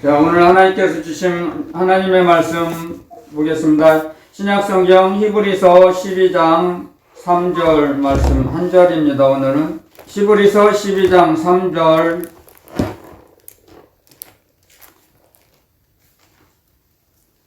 자, 오늘 하나님께서 주신 하나님의 말씀 보겠습니다. 신약성경 히브리서 12장 3절 말씀 한 절입니다. 오늘은 히브리서 12장 3절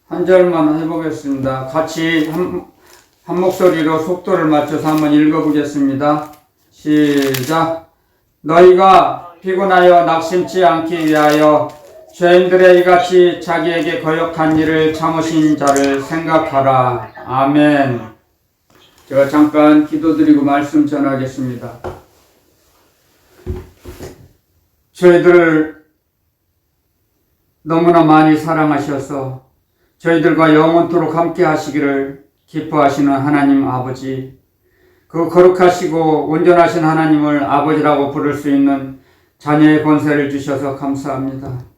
한 절만 해보겠습니다. 같이 한 목소리로 속도를 맞춰서 한번 읽어보겠습니다. 시작. 너희가 피곤하여 낙심치 않기 위하여 죄인들의 이같이 자기에게 거역한 일을 참으신 자를 생각하라. 아멘. 제가 잠깐 기도드리고 말씀 전하겠습니다. 저희들을 너무나 많이 사랑하셔서 저희들과 영원토록 함께 하시기를 기뻐하시는 하나님 아버지, 그 거룩하시고 온전하신 하나님을 아버지라고 부를 수 있는 자녀의 권세를 주셔서 감사합니다.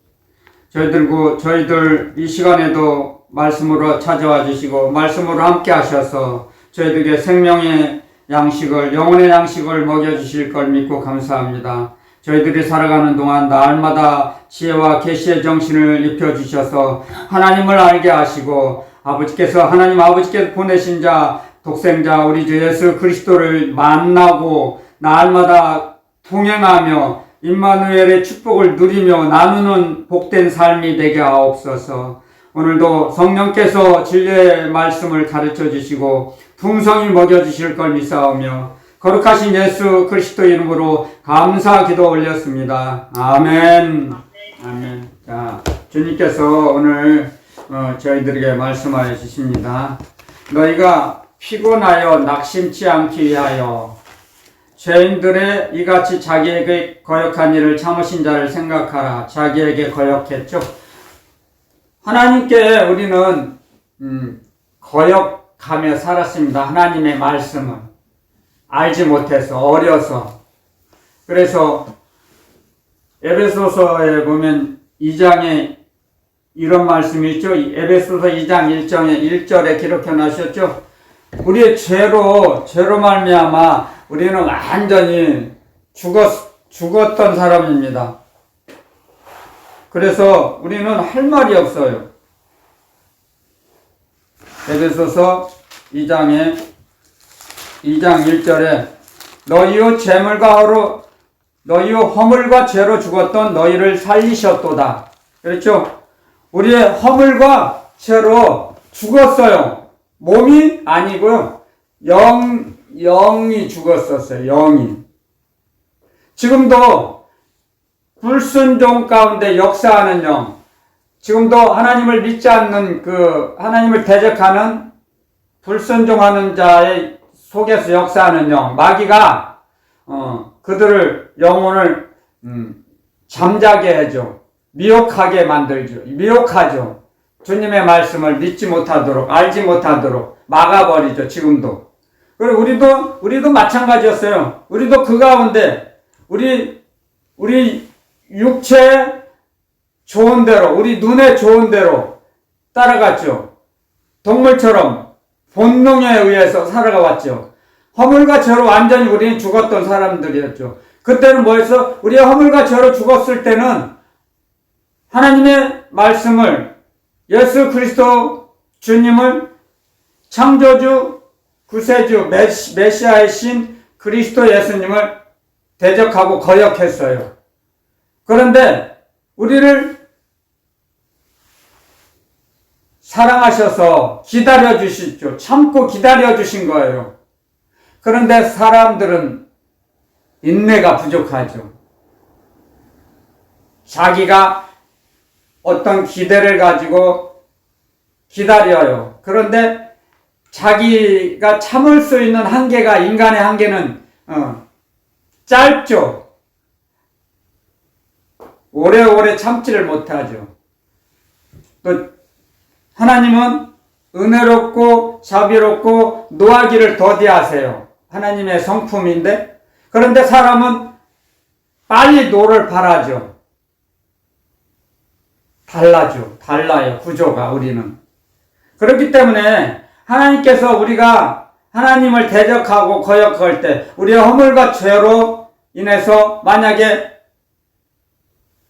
저희들 이 시간에도 말씀으로 찾아와 주시고 말씀으로 함께 하셔서 저희들에게 생명의 양식을, 영혼의 양식을 먹여주실 걸 믿고 감사합니다. 저희들이 살아가는 동안 날마다 지혜와 계시의 정신을 입혀주셔서 하나님을 알게 하시고 하나님 아버지께서 보내신 자, 독생자 우리 주 예수 그리스도를 만나고 날마다 통행하며 임마누엘의 축복을 누리며 나누는 복된 삶이 되게 하옵소서. 오늘도 성령께서 진리의 말씀을 가르쳐 주시고 풍성히 먹여주실 걸 믿사오며 거룩하신 예수 그리스도 이름으로 감사 기도 올렸습니다. 아멘. 아멘. 자, 주님께서 오늘 저희들에게 말씀하여 주십니다. 너희가 피곤하여 낙심치 않기 위하여 죄인들의 이같이 자기에게 거역한 일을 참으신 자를 생각하라. 자기에게 거역했죠. 하나님께 우리는 거역하며 살았습니다. 하나님의 말씀을 알지 못해서, 어려서. 그래서 에베소서에 보면 2장에 이런 말씀이 있죠. 에베소서 2장 1절에 기록해 놨었죠. 우리의 죄로 말미암아 우리는 완전히 죽었던 사람입니다. 그래서 우리는 할 말이 없어요. 에베소서 2장 1절에 너희의 허물과 죄로 죽었던 너희를 살리셨도다. 그렇죠? 우리의 허물과 죄로 죽었어요. 몸이 아니고요. 영이 죽었었어요. 영이. 지금도 불순종 가운데 역사하는 영, 지금도 하나님을 믿지 않는 하나님을 대적하는 불순종하는 자의 속에서 역사하는 영, 마귀가 그들을 영혼을 잠자게 해줘. 미혹하게 만들죠. 미혹하죠. 주님의 말씀을 믿지 못하도록, 알지 못하도록 막아버리죠. 지금도. 그리고 우리도 마찬가지였어요. 우리도 그 가운데 우리 육체 좋은 대로, 우리 눈에 좋은 대로 따라갔죠. 동물처럼 본능에 의해서 살아가 왔죠. 허물과 죄로 완전히 우리는 죽었던 사람들이었죠. 그때는 뭐였어? 우리의 허물과 죄로 죽었을 때는 하나님의 말씀을, 예수 그리스도 주님을 창조주, 구세주, 메시아의 신 그리스도 예수님을 대적하고 거역했어요. 그런데 우리를 사랑하셔서 기다려주시죠. 참고 기다려주신 거예요. 그런데 사람들은 인내가 부족하죠. 자기가 어떤 기대를 가지고 기다려요. 그런데 자기가 참을 수 있는 한계가, 인간의 한계는 짧죠. 오래오래 참지를 못하죠. 또 하나님은 은혜롭고 자비롭고 노하기를 더디하세요. 하나님의 성품인데, 그런데 사람은 빨리 노를 바라죠. 달라요. 구조가 우리는. 그렇기 때문에 하나님께서 우리가 하나님을 대적하고 거역할 때 우리의 허물과 죄로 인해서 만약에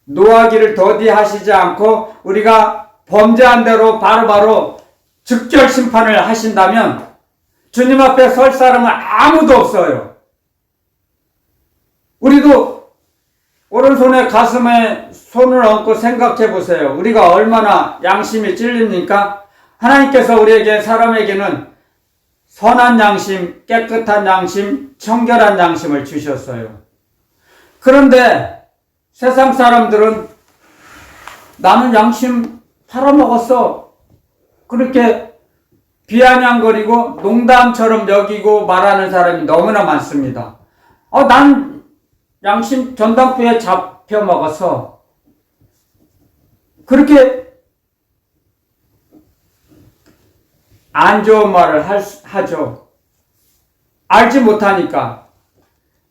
노하기를 더디하시지 않고 우리가 범죄한 대로 바로바로 즉결 심판을 하신다면 주님 앞에 설 사람은 아무도 없어요. 우리도 오른손에 가슴에 손을 얹고 생각해 보세요. 우리가 얼마나 양심이 찔립니까? 하나님께서 우리에게, 사람에게는 선한 양심, 깨끗한 양심, 청결한 양심을 주셨어요. 그런데 세상 사람들은 나는 양심 팔아먹었어, 그렇게 비아냥거리고 농담처럼 여기고 말하는 사람이 너무나 많습니다. 난 양심 전당포에 잡혀먹었어, 그렇게 안 좋은 말을 하죠. 알지 못하니까.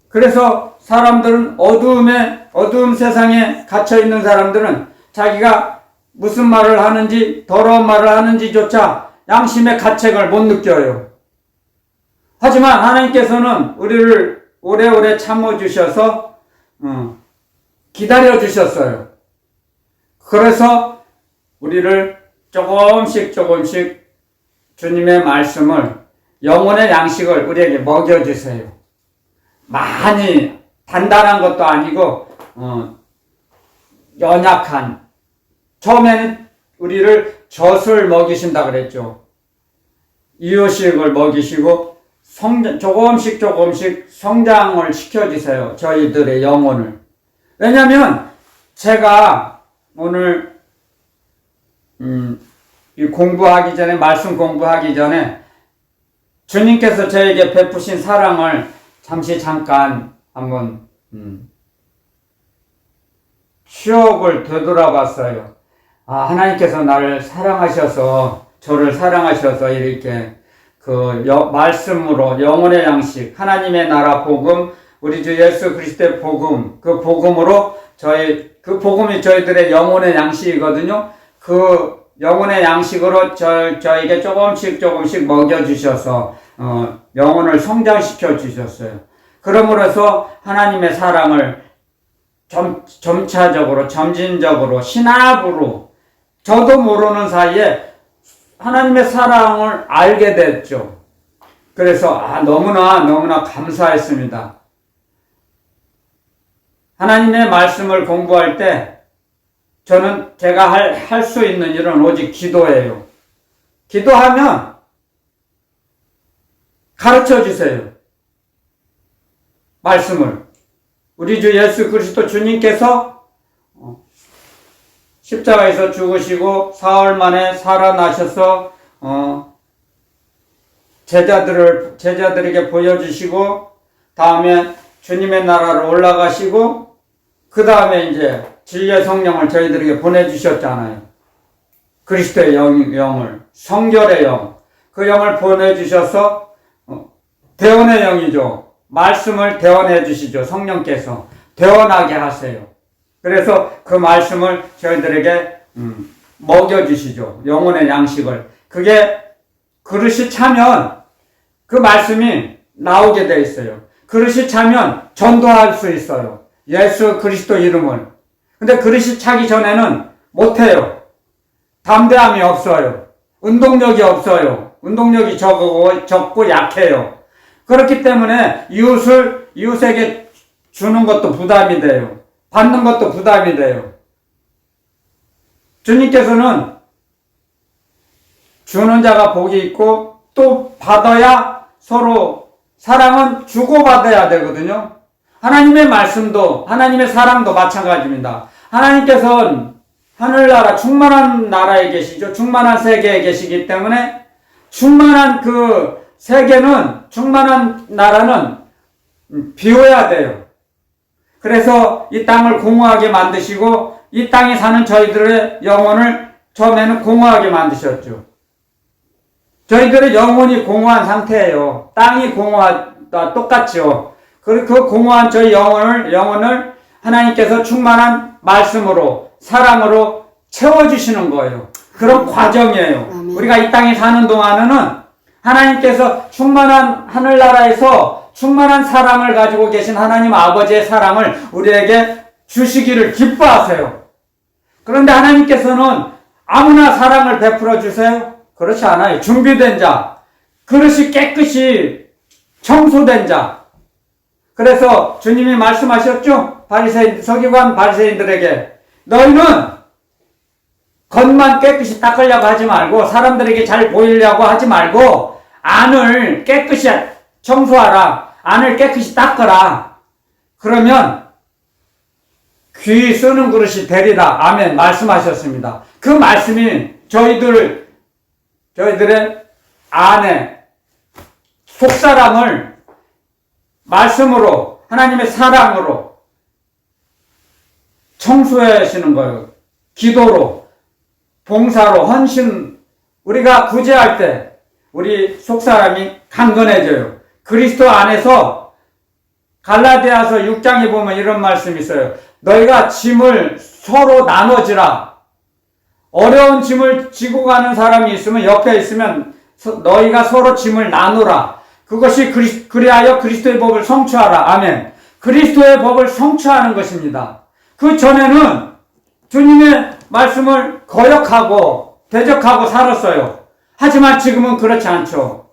그래서 사람들은 어두움 세상에 갇혀있는 사람들은 자기가 무슨 말을 하는지, 더러운 말을 하는지조차 양심의 가책을 못 느껴요. 하지만 하나님께서는 우리를 오래오래 참아주셔서 기다려주셨어요. 그래서 우리를 조금씩 주님의 말씀을, 영혼의 양식을 우리에게 먹여주세요. 많이 단단한 것도 아니고 연약한, 처음에는 우리를 젖을 먹이신다 그랬죠. 이유식을 먹이시고 조금씩 성장을 시켜주세요. 저희들의 영혼을. 왜냐하면 제가 오늘 이 공부하기 전에, 말씀 공부하기 전에 주님께서 저에게 베푸신 사랑을 잠깐 한번 추억을 되돌아봤어요. 하나님께서 나를 사랑하셔서, 저를 사랑하셔서 이렇게 말씀으로 영혼의 양식, 하나님의 나라 복음, 우리 주 예수 그리스도의 복음, 그 복음으로 그 복음이 저희들의 영혼의 양식이거든요. 그 영혼의 양식으로 저에게 조금씩 먹여주셔서 영혼을 성장시켜 주셨어요. 그러므로서 하나님의 사랑을 점차적으로, 점진적으로, 신압으로 저도 모르는 사이에 하나님의 사랑을 알게 됐죠. 그래서 너무나 감사했습니다. 하나님의 말씀을 공부할 때 제가 할 수 있는 일은 오직 기도예요. 기도하면 가르쳐 주세요. 말씀을. 우리 주 예수 그리스도 주님께서 십자가에서 죽으시고 사흘 만에 살아나셔서 제자들에게 보여주시고, 다음에 주님의 나라로 올라가시고, 그 다음에 이제 진리의 성령을 저희들에게 보내주셨잖아요. 그리스도의 영을, 성결의 영, 그 영을 보내주셔서 대언의 영이죠. 말씀을 대언해 주시죠. 성령께서 대언하게 하세요. 그래서 그 말씀을 저희들에게 먹여주시죠. 영혼의 양식을. 그게 그릇이 차면 그 말씀이 나오게 돼 있어요. 그릇이 차면 전도할 수 있어요. 예수 그리스도 이름을. 근데 그릇이 차기 전에는 못해요. 담대함이 없어요. 운동력이 없어요. 운동력이 적고 약해요. 그렇기 때문에 이웃에게 주는 것도 부담이 돼요. 받는 것도 부담이 돼요. 주님께서는 주는 자가 복이 있고 또 받아야 서로 사랑은 주고받아야 되거든요. 하나님의 말씀도, 하나님의 사랑도 마찬가지입니다. 하나님께서는 하늘나라, 충만한 나라에 계시죠. 충만한 세계에 계시기 때문에 충만한 그 세계는, 충만한 나라는 비워야 돼요. 그래서 이 땅을 공허하게 만드시고 이 땅에 사는 저희들의 영혼을 처음에는 공허하게 만드셨죠. 저희들의 영혼이 공허한 상태예요. 땅이 공허하다 똑같죠. 그 공허한 저희 영혼을 하나님께서 충만한 말씀으로, 사랑으로 채워주시는 거예요. 그런 과정이에요. 우리가 이 땅에 사는 동안에는 하나님께서 충만한 하늘나라에서 충만한 사랑을 가지고 계신 하나님 아버지의 사랑을 우리에게 주시기를 기뻐하세요. 그런데 하나님께서는 아무나 사랑을 베풀어 주세요? 그렇지 않아요. 준비된 자, 그릇이 깨끗이 청소된 자. 그래서 주님이 말씀하셨죠? 서기관 바리새인들에게 너희는 겉만 깨끗이 닦으려고 하지 말고 사람들에게 잘 보이려고 하지 말고 안을 깨끗이 청소하라. 안을 깨끗이 닦아라. 그러면 귀 쓰는 그릇이 되리라. 아멘. 말씀하셨습니다. 그 말씀이 저희들의 안에 속사람을 말씀으로 하나님의 사랑으로 청소해 하시는 거예요. 기도로, 봉사로, 헌신. 우리가 구제할 때 우리 속사람이 강건해져요. 그리스도 안에서 갈라디아서 6장에 보면 이런 말씀이 있어요. 너희가 짐을 서로 나눠지라. 어려운 짐을 지고 가는 사람이 있으면 옆에 있으면 너희가 서로 짐을 나누라. 그것이 그리하여 그리스도의 법을 성취하라. 아멘. 그리스도의 법을 성취하는 것입니다. 그 전에는 주님의 말씀을 거역하고 대적하고 살았어요. 하지만 지금은 그렇지 않죠.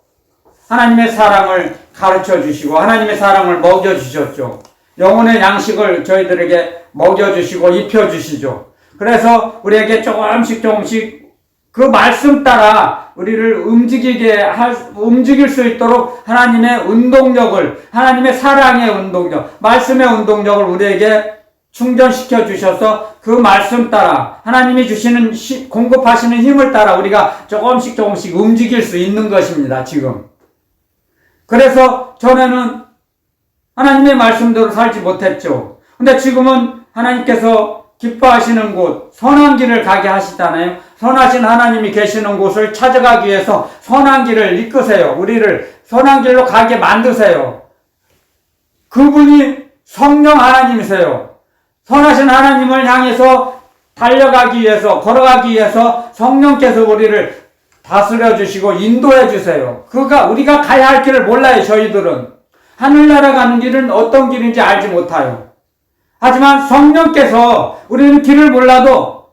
하나님의 사랑을 가르쳐 주시고 하나님의 사랑을 먹여 주셨죠. 영혼의 양식을 저희들에게 먹여 주시고 입혀 주시죠. 그래서 우리에게 조금씩 그 말씀 따라 우리를 움직일 수 있도록 하나님의 운동력을, 하나님의 사랑의 운동력, 말씀의 운동력을 우리에게 충전시켜 주셔서 그 말씀 따라 하나님이 주시는 공급하시는 힘을 따라 우리가 조금씩 움직일 수 있는 것입니다. 지금. 그래서 전에는 하나님의 말씀대로 살지 못했죠. 근데 지금은 하나님께서 기뻐하시는 곳, 선한 길을 가게 하시잖아요. 선하신 하나님이 계시는 곳을 찾아가기 위해서 선한 길을 이끄세요. 우리를 선한 길로 가게 만드세요. 그분이 성령 하나님이세요. 선하신 하나님을 향해서 달려가기 위해서, 걸어가기 위해서 성령께서 우리를 다스려 주시고 인도해 주세요. 우리가 가야 할 길을 몰라요, 저희들은. 하늘나라 가는 길은 어떤 길인지 알지 못해요. 하지만 성령께서 우리는 길을 몰라도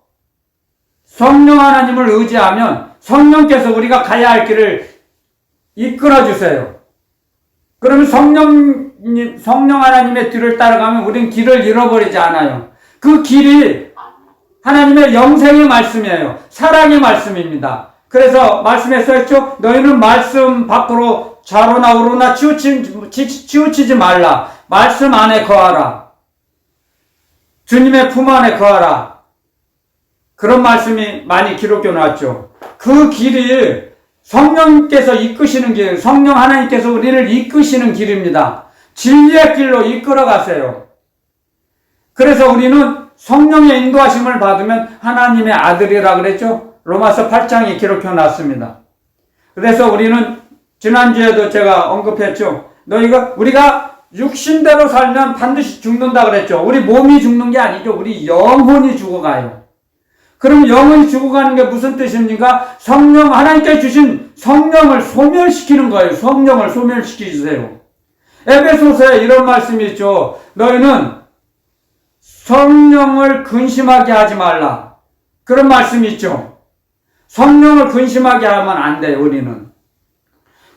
성령 하나님을 의지하면 성령께서 우리가 가야 할 길을 이끌어 주세요. 그러면 성령 하나님의 뒤를 따라가면 우리는 길을 잃어버리지 않아요. 그 길이 하나님의 영생의 말씀이에요. 사랑의 말씀입니다. 그래서 말씀에 써있죠. 너희는 말씀 밖으로 좌로나 우로나 치우치지 말라. 말씀 안에 거하라. 주님의 품 안에 거하라. 그런 말씀이 많이 기록되어 놨죠. 그 길이 성령께서 이끄시는 길, 성령 하나님께서 우리를 이끄시는 길입니다. 진리의 길로 이끌어 가세요. 그래서 우리는 성령의 인도하심을 받으면 하나님의 아들이라 그랬죠. 로마서 8장에 기록해 놨습니다. 그래서 우리는 지난주에도 제가 언급했죠. 우리가 육신대로 살면 반드시 죽는다 그랬죠. 우리 몸이 죽는 게 아니죠. 우리 영혼이 죽어가요. 그럼 영혼이 죽어가는 게 무슨 뜻입니까? 하나님께 주신 성령을 소멸시키는 거예요. 성령을 소멸시키세요. 에베소서에 이런 말씀이 있죠. 너희는 성령을 근심하게 하지 말라. 그런 말씀이 있죠. 성령을 근심하게 하면 안 돼요, 우리는.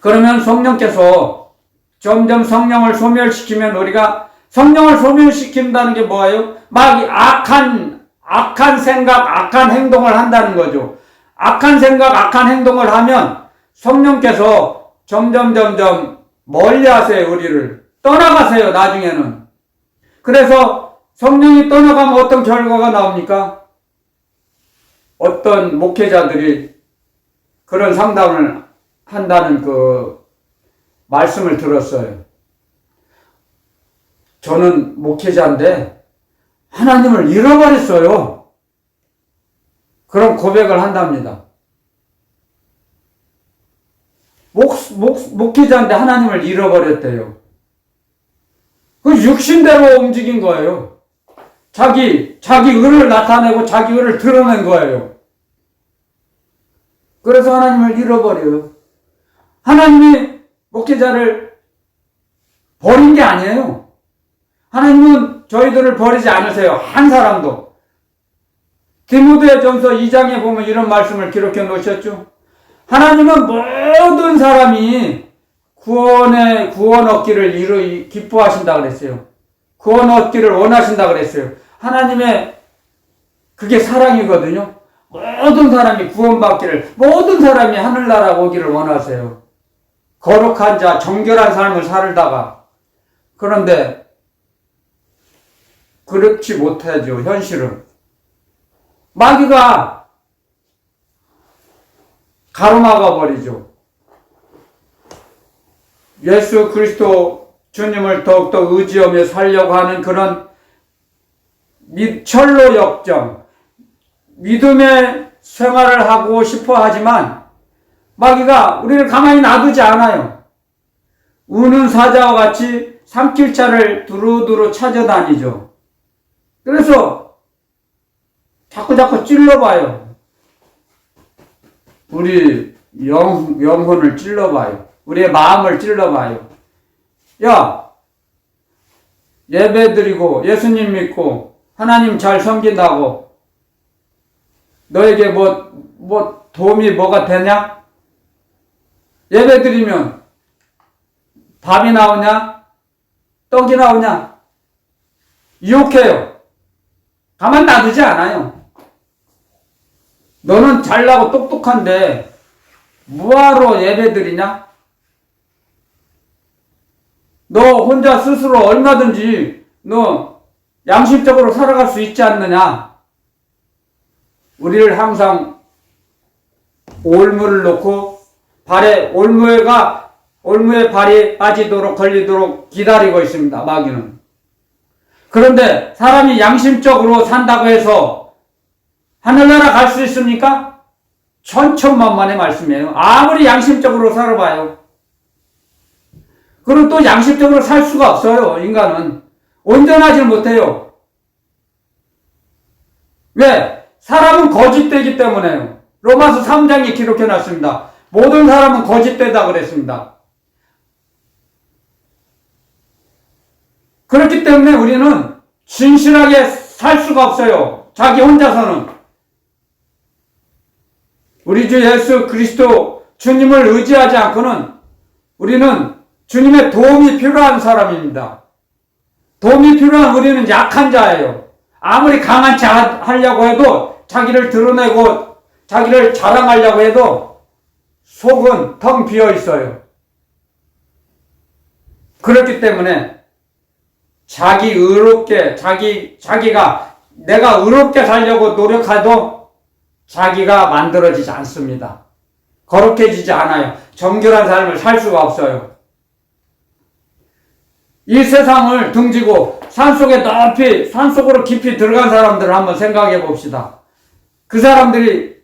그러면 성령께서 점점 성령을 소멸시키면 우리가 성령을 소멸시킨다는 게 뭐예요? 막 악한 생각, 악한 행동을 한다는 거죠. 악한 생각, 악한 행동을 하면 성령께서 점점 멀리 하세요, 우리를. 떠나가세요, 나중에는. 그래서 성령이 떠나가면 어떤 결과가 나옵니까? 어떤 목회자들이 그런 상담을 한다는 그 말씀을 들었어요. 저는 목회자인데 하나님을 잃어버렸어요. 그런 고백을 한답니다. 목회자인데 하나님을 잃어버렸대요. 그 육신대로 움직인 거예요. 자기 의를 나타내고 자기 의를 드러낸 거예요. 그래서 하나님을 잃어버려요. 하나님이 목회자를 버린 게 아니에요. 하나님은 저희들을 버리지 않으세요. 한 사람도. 디모데전서 2장에 보면 이런 말씀을 기록해 놓으셨죠. 하나님은 모든 사람이 구원 얻기를 기뻐하신다 그랬어요. 구원 얻기를 원하신다 그랬어요. 하나님의 그게 사랑이거든요. 모든 사람이 구원받기를, 모든 사람이 하늘나라 오기를 원하세요. 거룩한 자, 정결한 삶을 살다가. 그런데 그렇지 못하죠, 현실은. 마귀가 가로막아 버리죠. 예수 그리스도 주님을 더욱더 의지하며 살려고 하는 그런 철로 역정, 믿음의 생활을 하고 싶어 하지만 마귀가 우리를 가만히 놔두지 않아요. 우는 사자와 같이 산길차를 두루두루 찾아다니죠. 그래서 자꾸 찔러봐요. 우리 영혼을 찔러봐요. 우리의 마음을 찔러봐요. 야, 예배드리고 예수님 믿고 하나님 잘 섬긴다고 너에게 도움이 뭐가 되냐? 예배드리면 밥이 나오냐? 떡이 나오냐? 유혹해요. 가만 놔두지 않아요. 너는 잘나고 똑똑한데 뭐하러 예배드리냐? 너 혼자 스스로 얼마든지 너 양심적으로 살아갈 수 있지 않느냐? 우리를 항상 올무를 놓고 올무에 발이 빠지도록 걸리도록 기다리고 있습니다. 마귀는. 그런데 사람이 양심적으로 산다고 해서 하늘나라 갈 수 있습니까? 천천만만의 말씀이에요. 아무리 양심적으로 살아봐요. 그럼 또 양심적으로 살 수가 없어요. 인간은. 온전하지 못해요. 왜? 사람은 거짓되기 때문에요. 로마서 3장에 기록해 놨습니다. 모든 사람은 거짓되다 그랬습니다. 그렇기 때문에 우리는 진실하게 살 수가 없어요. 자기 혼자서는. 우리 주 예수 그리스도 주님을 의지하지 않고는 우리는 주님의 도움이 필요한 사람입니다. 도움이 필요한 우리는 약한 자예요. 아무리 강한 자 하려고 해도 자기를 드러내고 자기를 자랑하려고 해도 속은 텅 비어 있어요. 그렇기 때문에 자기가 내가 의롭게 살려고 노력해도 자기가 만들어지지 않습니다. 거룩해지지 않아요. 정결한 삶을 살 수가 없어요. 이 세상을 등지고 산속으로 깊이 들어간 사람들을 한번 생각해 봅시다. 그 사람들이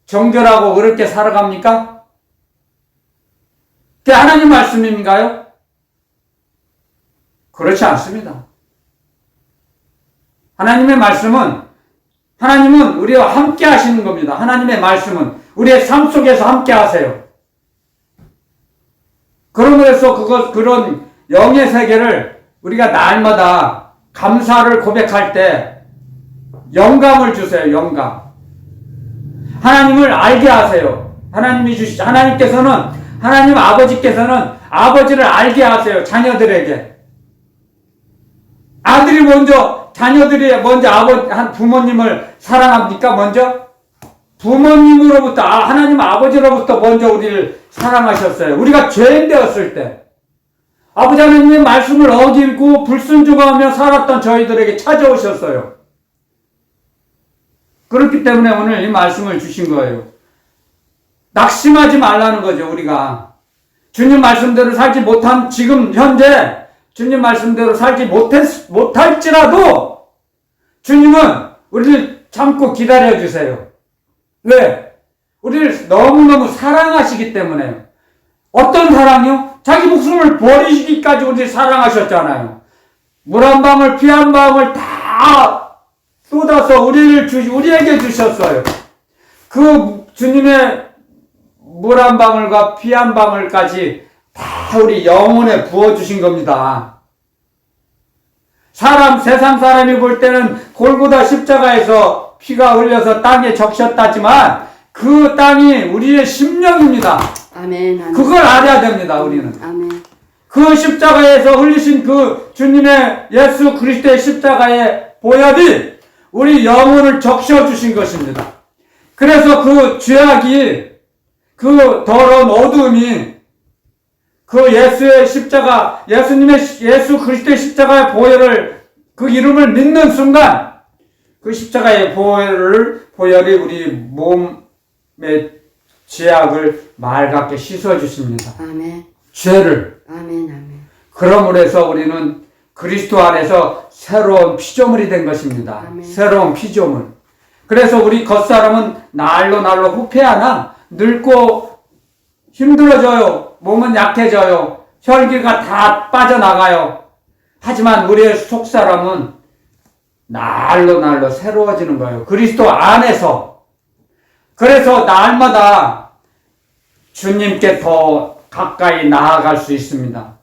정결하고 의롭게 살아갑니까? 그게 하나님 말씀인가요? 그렇지 않습니다. 하나님의 말씀은 하나님은 우리와 함께 하시는 겁니다. 하나님의 말씀은 우리의 삶 속에서 함께 하세요. 그러므로서 그런 영의 세계를 우리가 날마다 감사를 고백할 때 영감을 주세요. 영감. 하나님을 알게 하세요. 하나님 아버지께서는 아버지를 알게 하세요. 자녀들에게. 자녀들이 먼저 부모님을 사랑합니까? 먼저? 부모님으로부터, 하나님 아버지로부터 먼저 우리를 사랑하셨어요. 우리가 죄인 되었을 때. 아버지 하나님의 말씀을 어기고 불순종하며 살았던 저희들에게 찾아오셨어요. 그렇기 때문에 오늘 이 말씀을 주신 거예요. 낙심하지 말라는 거죠, 우리가. 주님 말씀대로 살지 못한, 지금 현재 주님 말씀대로 살지 못할지라도 주님은 우리를 참고 기다려주세요. 왜? 우리를 너무너무 사랑하시기 때문에요. 어떤 사랑이요? 자기 목숨을 버리시기까지 우리를 사랑하셨잖아요. 물 한 방울, 피 한 방울 다 쏟아서 우리에게 주셨어요. 그 주님의 물 한 방울과 피 한 방울까지 다 우리 영혼에 부어주신 겁니다. 세상 사람이 볼 때는 골고다 십자가에서 피가 흘려서 땅에 적셨다지만 그 땅이 우리의 심령입니다. 아멘. 아멘. 그걸 알아야 됩니다, 우리는. 아멘. 그 십자가에서 흘리신 그 주님의 예수 그리스도의 십자가의 보혈이 우리 영혼을 적셔주신 것입니다. 그래서 그 죄악이, 그 더러운 어둠이 그 예수의 십자가, 예수 그리스도의 십자가의 보혈을, 그 이름을 믿는 순간 그 십자가의 보혈이 우리 몸의 죄악을 맑게 씻어주십니다. 아멘. 죄를. 아멘. 아멘. 그러므로 해서 우리는 그리스도 안에서 새로운 피조물이 된 것입니다. 아멘. 새로운 피조물. 그래서 우리 겉사람은 날로 후패하나 늙고 힘들어져요. 몸은 약해져요. 혈기가 다 빠져나가요. 하지만 우리의 속사람은 날로 새로워지는 거예요. 그리스도 안에서. 그래서 날마다 주님께 더 가까이 나아갈 수 있습니다.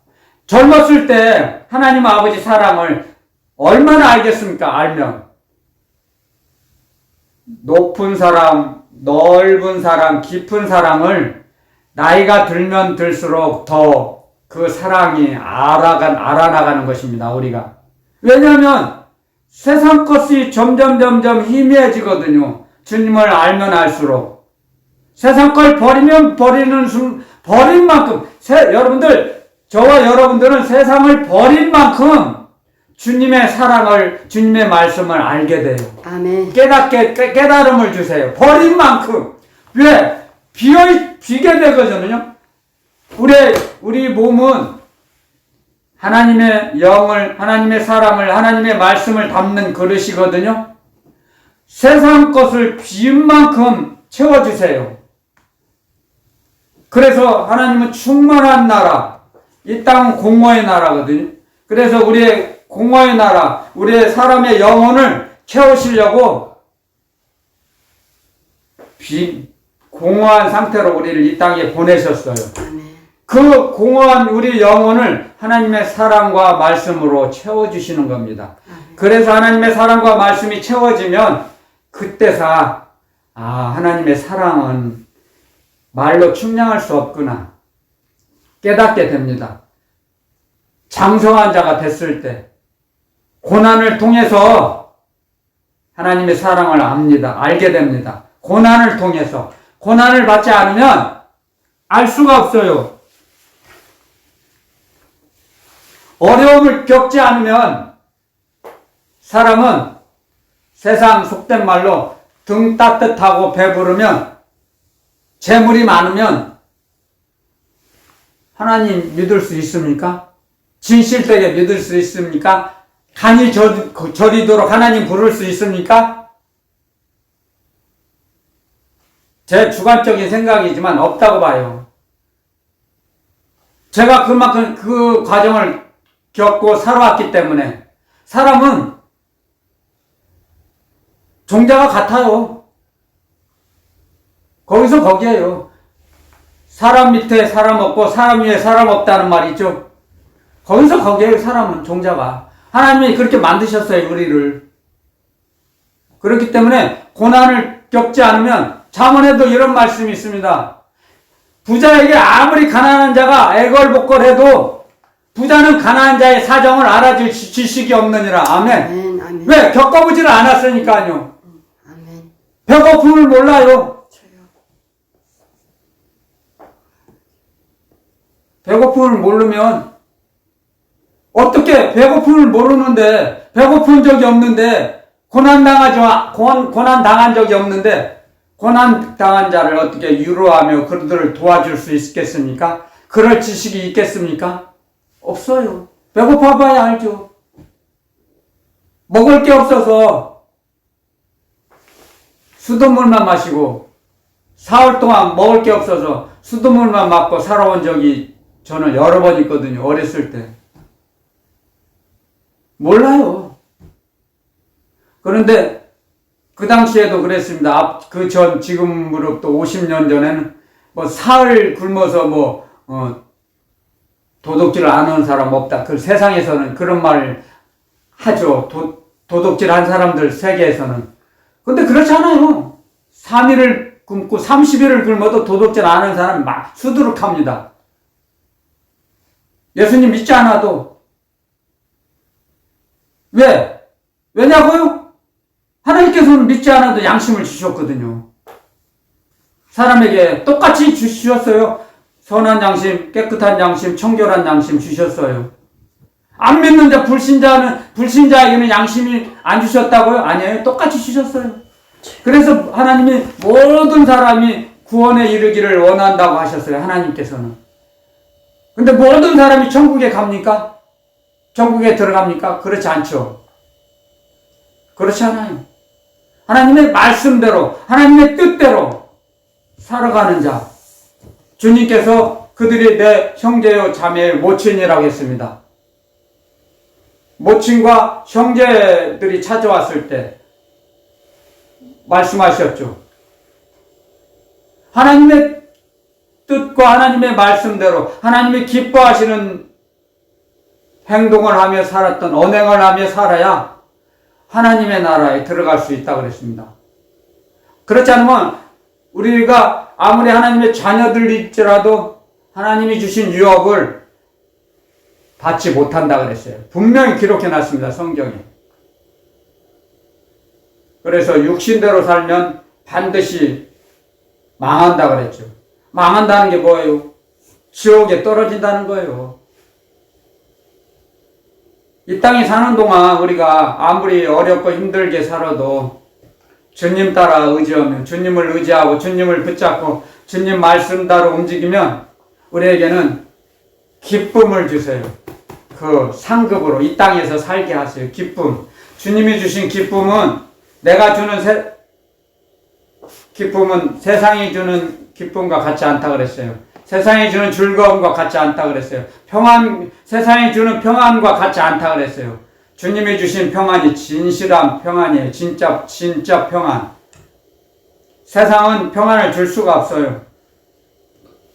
젊었을 때 하나님 아버지 사랑을 얼마나 알겠습니까? 알면. 높은 사랑, 넓은 사랑, 깊은 사랑을 나이가 들면 들수록 더 그 사랑이 알아나가는 것입니다, 우리가. 왜냐하면 세상 것이 점점 희미해지거든요. 주님을 알면 알수록. 세상 걸 버리면 버린 만큼, 저와 여러분들은 세상을 버린 만큼 주님의 사랑을, 주님의 말씀을 알게 돼요. 아멘. 깨달음을 주세요. 버린 만큼. 왜? 비게 되거든요. 우리 몸은 하나님의 영을, 하나님의 사랑을, 하나님의 말씀을 담는 그릇이거든요. 세상 것을 비운 만큼 채워주세요. 그래서 하나님은 충만한 나라, 이 땅은 공허의 나라거든요. 그래서 우리의 공허의 나라, 우리의 사람의 영혼을 채우시려고 공허한 상태로 우리를 이 땅에 보내셨어요. 그 공허한 우리 영혼을 하나님의 사랑과 말씀으로 채워주시는 겁니다. 그래서 하나님의 사랑과 말씀이 채워지면 그때서 하나님의 사랑은 말로 측량할 수 없구나 깨닫게 됩니다. 장성한 자가 됐을 때 고난을 통해서 하나님의 사랑을 알게 됩니다. 고난을 통해서. 고난을 받지 않으면 알 수가 없어요. 어려움을 겪지 않으면 사람은 세상 속된 말로 등 따뜻하고 배부르면 재물이 많으면 하나님 믿을 수 있습니까? 진실되게 믿을 수 있습니까? 간이 저리도록 하나님 부를 수 있습니까? 제 주관적인 생각이지만 없다고 봐요. 제가 그만큼 그 과정을 겪고 살아왔기 때문에 사람은 종자가 같아요. 거기서 거기에요. 사람 밑에 사람 없고 사람 위에 사람 없다는 말이 있죠. 거기서 거기에요. 사람은 종자가. 하나님이 그렇게 만드셨어요. 우리를. 그렇기 때문에 고난을 겪지 않으면 잠언에도 이런 말씀이 있습니다. 부자에게 아무리 가난한 자가 애걸복걸해도 부자는 가난한 자의 사정을 알아줄 지식이 없느니라. 아멘. 아멘. 아멘. 왜? 겪어보지를 않았으니까요. 아멘. 배고픔을 몰라요. 배고픔을 모르면 어떻게 배고픔을 모르는데 배고픈 적이 없는데 고난당한 적이 없는데 고난당한 자를 어떻게 위로하며 그들을 도와줄 수 있겠습니까? 그럴 지식이 있겠습니까? 없어요. 배고파 봐야 알죠. 먹을 게 없어서 수돗물만 마시고 사흘 동안 먹을 게 없어서 수돗물만 맞고 살아온 적이 저는 여러 번 있거든요. 어렸을 때. 몰라요. 그런데 그 당시에도 그랬습니다. 지금으로부터 50년 전에는 사흘 굶어서 도둑질을 안 하는 사람 없다. 그 세상에서는 그런 말 하죠. 도둑질한 사람들 세계에서는. 근데 그렇지 않아요. 3일을 굶고 30일을 굶어도 도둑질 안 하는 사람 막 수두룩합니다. 예수님 믿지 않아도. 왜? 왜냐고요? 하나님께서는 믿지 않아도 양심을 주셨거든요. 사람에게 똑같이 주셨어요. 선한 양심, 깨끗한 양심, 청결한 양심 주셨어요. 안 믿는 자, 불신자에게는 양심이 안 주셨다고요? 아니에요. 똑같이 주셨어요. 그래서 하나님이 모든 사람이 구원에 이르기를 원한다고 하셨어요. 하나님께서는. 근데 모든 사람이 천국에 갑니까? 천국에 들어갑니까? 그렇지 않죠. 그렇지 않아요. 하나님의 말씀대로, 하나님의 뜻대로 살아가는 자. 주님께서 그들이 내 형제요 자매의 모친이라고 했습니다. 모친과 형제들이 찾아왔을 때 말씀하셨죠. 하나님의 뜻과 하나님의 말씀대로 하나님이 기뻐하시는 행동을 하며 살았던 언행을 하며 살아야 하나님의 나라에 들어갈 수 있다고 그랬습니다. 그렇지 않으면 우리가 아무리 하나님의 자녀들일지라도 하나님이 주신 유업을 받지 못한다 그랬어요. 분명히 기록해 놨습니다. 성경에. 그래서 육신대로 살면 반드시 망한다 그랬죠. 망한다는 게 뭐예요? 지옥에 떨어진다는 거예요. 이 땅에 사는 동안 우리가 아무리 어렵고 힘들게 살아도 주님 따라 의지하며 주님을 의지하고 주님을 붙잡고 주님 말씀대로 움직이면 우리에게는 기쁨을 주세요. 그 상급으로 이 땅에서 살게 하세요. 기쁨. 주님이 주신 기쁨은 내가 주는 기쁨은 세상이 주는 기쁨과 같지 않다 그랬어요. 세상이 주는 즐거움과 같지 않다 그랬어요. 세상이 주는 평안과 같지 않다 그랬어요. 주님이 주신 평안이 진실한 평안이에요. 진짜 평안. 세상은 평안을 줄 수가 없어요.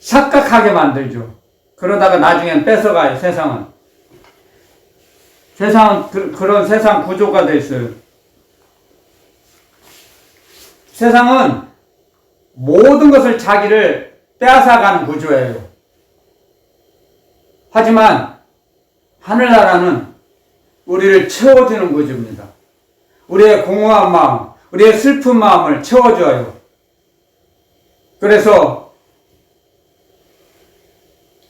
착각하게 만들죠. 그러다가 나중엔 뺏어가요, 세상은. 그런 세상 구조가 되어 있어요. 세상은 모든 것을 자기를 빼앗아가는 구조예요. 하지만 하늘나라는 우리를 채워주는 구조입니다. 우리의 공허한 마음, 우리의 슬픈 마음을 채워줘요. 그래서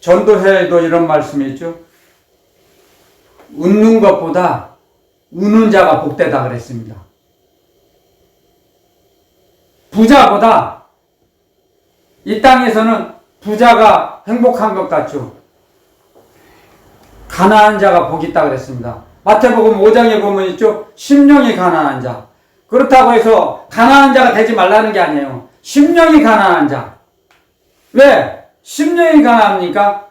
전도회에도 이런 말씀이 있죠. 웃는 것보다 우는 자가 복되다 그랬습니다. 부자보다 이 땅에서는 부자가 행복한 것 같죠. 가난한 자가 복이 있다 그랬습니다. 마태복음 5장에 보면 있죠. 심령이 가난한 자. 그렇다고 해서 가난한 자가 되지 말라는 게 아니에요. 심령이 가난한 자. 왜? 심령이 가난합니까?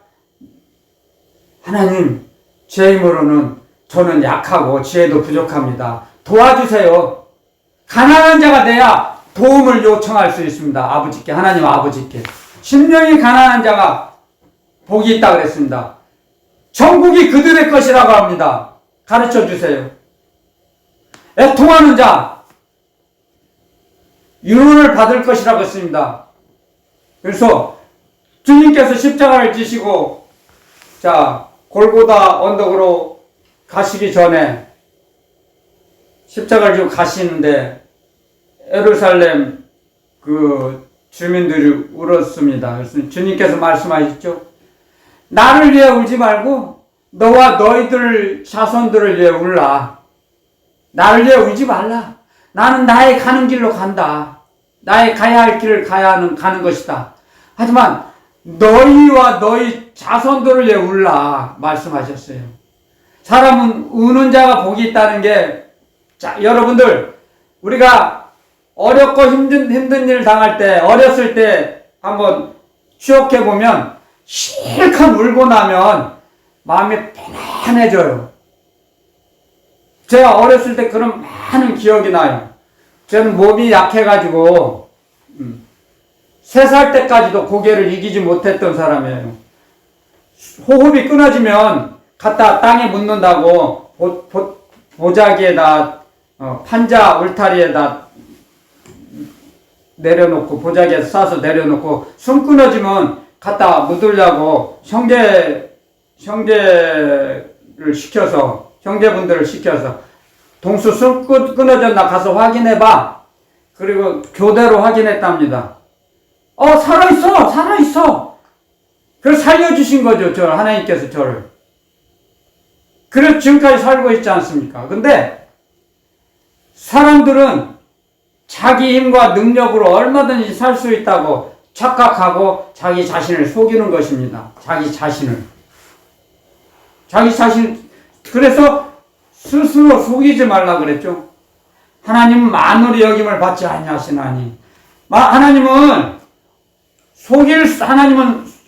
하나님, 제 힘으로는 저는 약하고 지혜도 부족합니다. 도와주세요. 가난한 자가 돼야 도움을 요청할 수 있습니다. 아버지께, 하나님 아버지께. 심령이 가난한 자가 복이 있다 그랬습니다. 천국이 그들의 것이라고 합니다. 가르쳐 주세요. 애통하는 자, 유언을 받을 것이라고 했습니다. 그래서 주님께서 십자가를 지시고 골고다 언덕으로 가시기 전에 십자가를 지고 가시는데 예루살렘 그 주민들이 울었습니다. 그래서 주님께서 말씀하셨죠. 나를 위해 울지 말고 너와 너희들 자손들을 위해 울라. 나를 위해 울지 말라. 나는 나의 가는 길로 간다. 나의 가야 할 길을 가는 것이다. 하지만 너희와 너희 자손들을 위해 울라 말씀하셨어요. 사람은 우는 자가 복이 있다는 게, 여러분들 우리가 어렵고 힘든 일 당할 때, 어렸을 때 한번 추억해 보면 실컷 울고 나면 마음이 편안해져요. 제가 어렸을 때 그런 많은 기억이 나요. 저는 몸이 약해가지고 3살 때까지도 고개를 이기지 못했던 사람이에요. 호흡이 끊어지면 갖다 땅에 묻는다고 보자기에다 판자 울타리에다 내려놓고 보자기에서 싸서 내려놓고 숨 끊어지면 갖다 묻으려고 형제를 시켜서 형제분들을 시켜서 동수 숨 끊어졌나 가서 확인해봐. 그리고 교대로 확인했답니다. 살아있어. 그래서 살려주신 거죠. 하나님께서 저를. 그래서 지금까지 살고 있지 않습니까? 근데 사람들은 자기 힘과 능력으로 얼마든지 살 수 있다고 착각하고 자기 자신을 속이는 것입니다. 자기 자신. 그래서 스스로 속이지 말라 그랬죠. 하나님은 만물의 여김을 받지 아니하시나니. 하나님은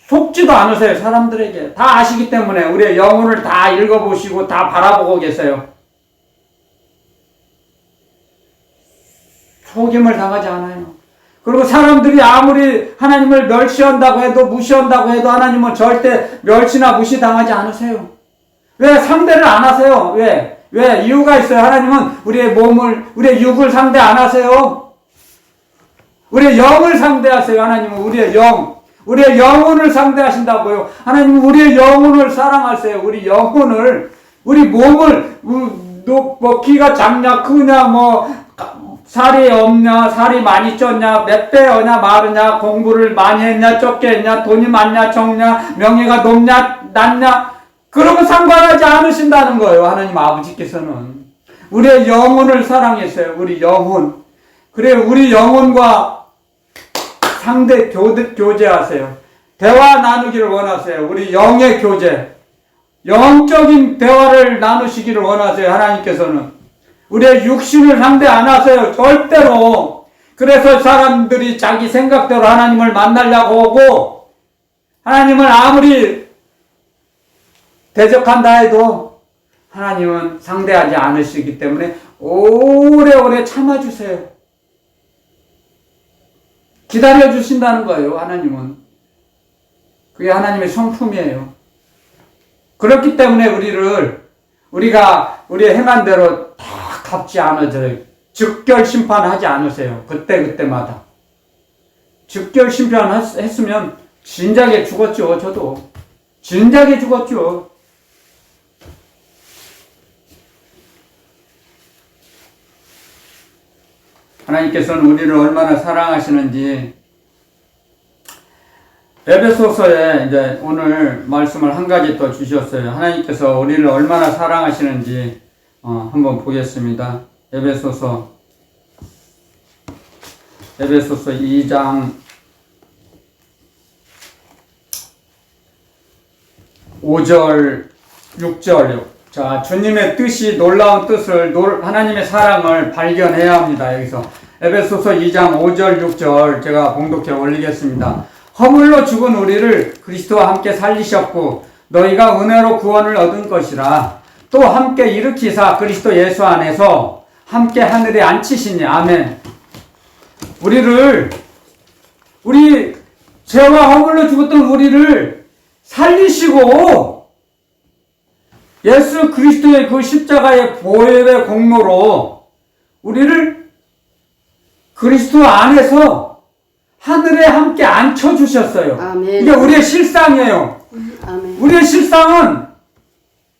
속지도 않으세요. 사람들에게 다 아시기 때문에 우리의 영혼을 다 읽어보시고 다 바라보고 계세요. 속임을 당하지 않아요. 그리고 사람들이 아무리 하나님을 멸시한다고 해도 무시한다고 해도 하나님은 절대 멸시나 무시당하지 않으세요. 왜 상대를 안 하세요? 왜? 이유가 있어요. 하나님은 우리의 우리의 육을 상대 안 하세요. 우리의 영을 상대하세요. 하나님은 우리의 영혼을 상대하신다고요. 하나님은 우리의 영혼을 사랑하세요. 우리 영혼을, 우리 몸을, 키가 작냐, 크냐, 살이 없냐, 살이 많이 쪘냐, 몇 배어냐, 마르냐, 공부를 많이 했냐, 적게 했냐, 돈이 많냐, 적냐, 명예가 높냐, 낮냐, 그런 거 상관하지 않으신다는 거예요. 하나님 아버지께서는. 우리의 영혼을 사랑했어요. 우리 영혼. 그래, 우리 영혼과 상대 교제하세요. 대화 나누기를 원하세요. 우리 영의 교제. 영적인 대화를 나누시기를 원하세요. 하나님께서는. 우리의 육신을 상대 안 하세요. 절대로. 그래서 사람들이 자기 생각대로 하나님을 만나려고 오고, 하나님을 아무리 대적한다 해도 하나님은 상대하지 않으시기 때문에 오래오래 참아주세요. 기다려주신다는 거예요. 하나님은. 그게 하나님의 성품이에요. 그렇기 때문에 우리가 우리의 행한 대로 다 갚지 않아져요. 즉결 심판하지 않으세요. 그때마다. 즉결 심판했으면 진작에 죽었죠. 저도. 진작에 죽었죠. 하나님께서는 우리를 얼마나 사랑하시는지 에베소서에 이제 오늘 말씀을 한 가지 또 주셨어요. 하나님께서 우리를 얼마나 사랑하시는지 한번 보겠습니다. 에베소서 2장 5절 6절. 자, 주님의 뜻이 놀라운 뜻을 하나님의 사랑을 발견해야 합니다. 여기서 에베소서 2장 5절 6절 제가 봉독해 올리겠습니다. 허물로 죽은 우리를 그리스도와 함께 살리셨고 너희가 은혜로 구원을 얻은 것이라. 또 함께 일으키사 그리스도 예수 안에서 함께 하늘에 앉히시니. 아멘. 우리 죄와 허물로 죽었던 우리를 살리시고 예수 그리스도의 그 십자가의 보혈의 공로로 우리를 그리스도 안에서 하늘에 함께 앉혀주셨어요. 아멘. 이게 우리의 실상이에요. 아멘. 우리의 실상은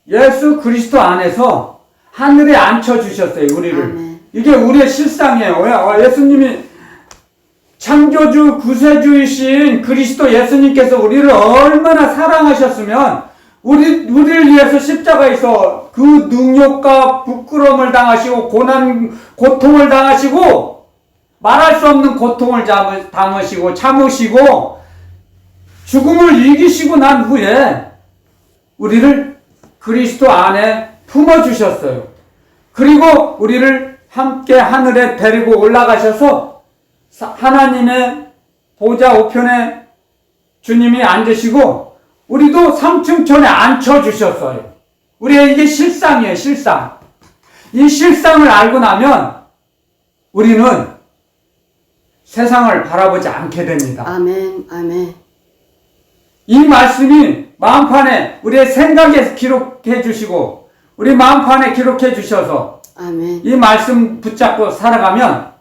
예수 그리스도 안에서 하늘에 앉혀주셨어요. 우리를. 아멘. 이게 우리의 실상이에요. 예수님이 창조주 구세주이신 그리스도 예수님께서 우리를 얼마나 사랑하셨으면 우리를 위해서 십자가에서 그 능욕과 부끄러움을 당하시고 고통을 당하시고 말할 수 없는 고통을 담으시고 참으시고 죽음을 이기시고 난 후에 우리를 그리스도 안에 품어주셨어요. 그리고 우리를 함께 하늘에 데리고 올라가셔서 하나님의 보좌 우편에 주님이 앉으시고 우리도 삼층천에 앉혀주셨어요. 우리의 이게 실상이에요. 실상. 이 실상을 알고 나면 우리는 세상을 바라보지 않게 됩니다. 아멘. 아멘. 이 말씀이 마음판에 우리의 생각에 기록해 주시고 우리 마음판에 기록해 주셔서 아멘. 이 말씀 붙잡고 살아가면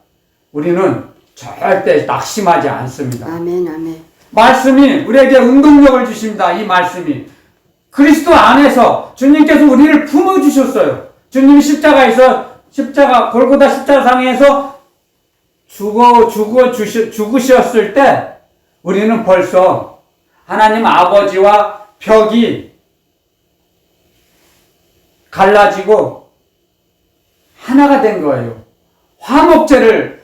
우리는 절대 낙심하지 않습니다. 아멘. 아멘. 말씀이 우리에게 운동력을 주십니다. 이 말씀이 그리스도 안에서 주님께서 우리를 품어주셨어요. 주님이 십자가 골고다 십자가상에서 죽으셨을 때 우리는 벌써 하나님 아버지와 벽이 갈라지고 하나가 된 거예요. 화목제를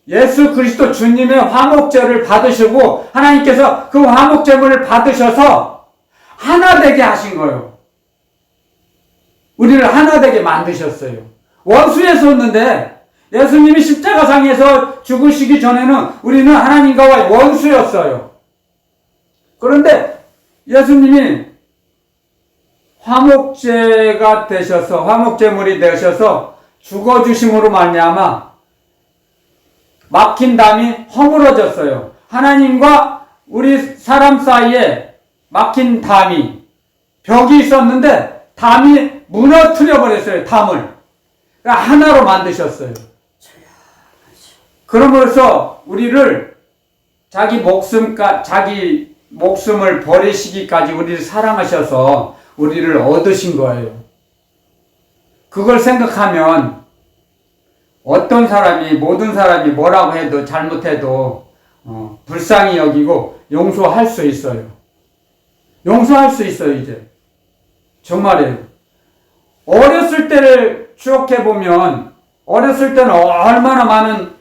예수 그리스도 주님의 화목제를 받으시고 하나님께서 그 화목제물을 받으셔서 하나 되게 하신 거예요. 우리를 하나 되게 만드셨어요. 원수였었는데 예수님이 십자가상에서 죽으시기 전에는 우리는 하나님과의 원수였어요. 그런데 예수님이 화목제가 되셔서 화목제물이 되셔서 죽어주심으로 말미암아 막힌 담이 허물어졌어요. 하나님과 우리 사람 사이에 막힌 담이 벽이 있었는데 담이 무너뜨려 버렸어요. 담을 그러니까 하나로 만드셨어요. 그러므로써 우리를 자기 목숨을 버리시기까지 우리를 사랑하셔서 우리를 얻으신 거예요. 그걸 생각하면 모든 사람이 뭐라고 해도 잘못해도 불쌍히 여기고 용서할 수 있어요. 용서할 수 있어요. 이제 정말이에요. 어렸을 때를 추억해보면 어렸을 때는 얼마나 많은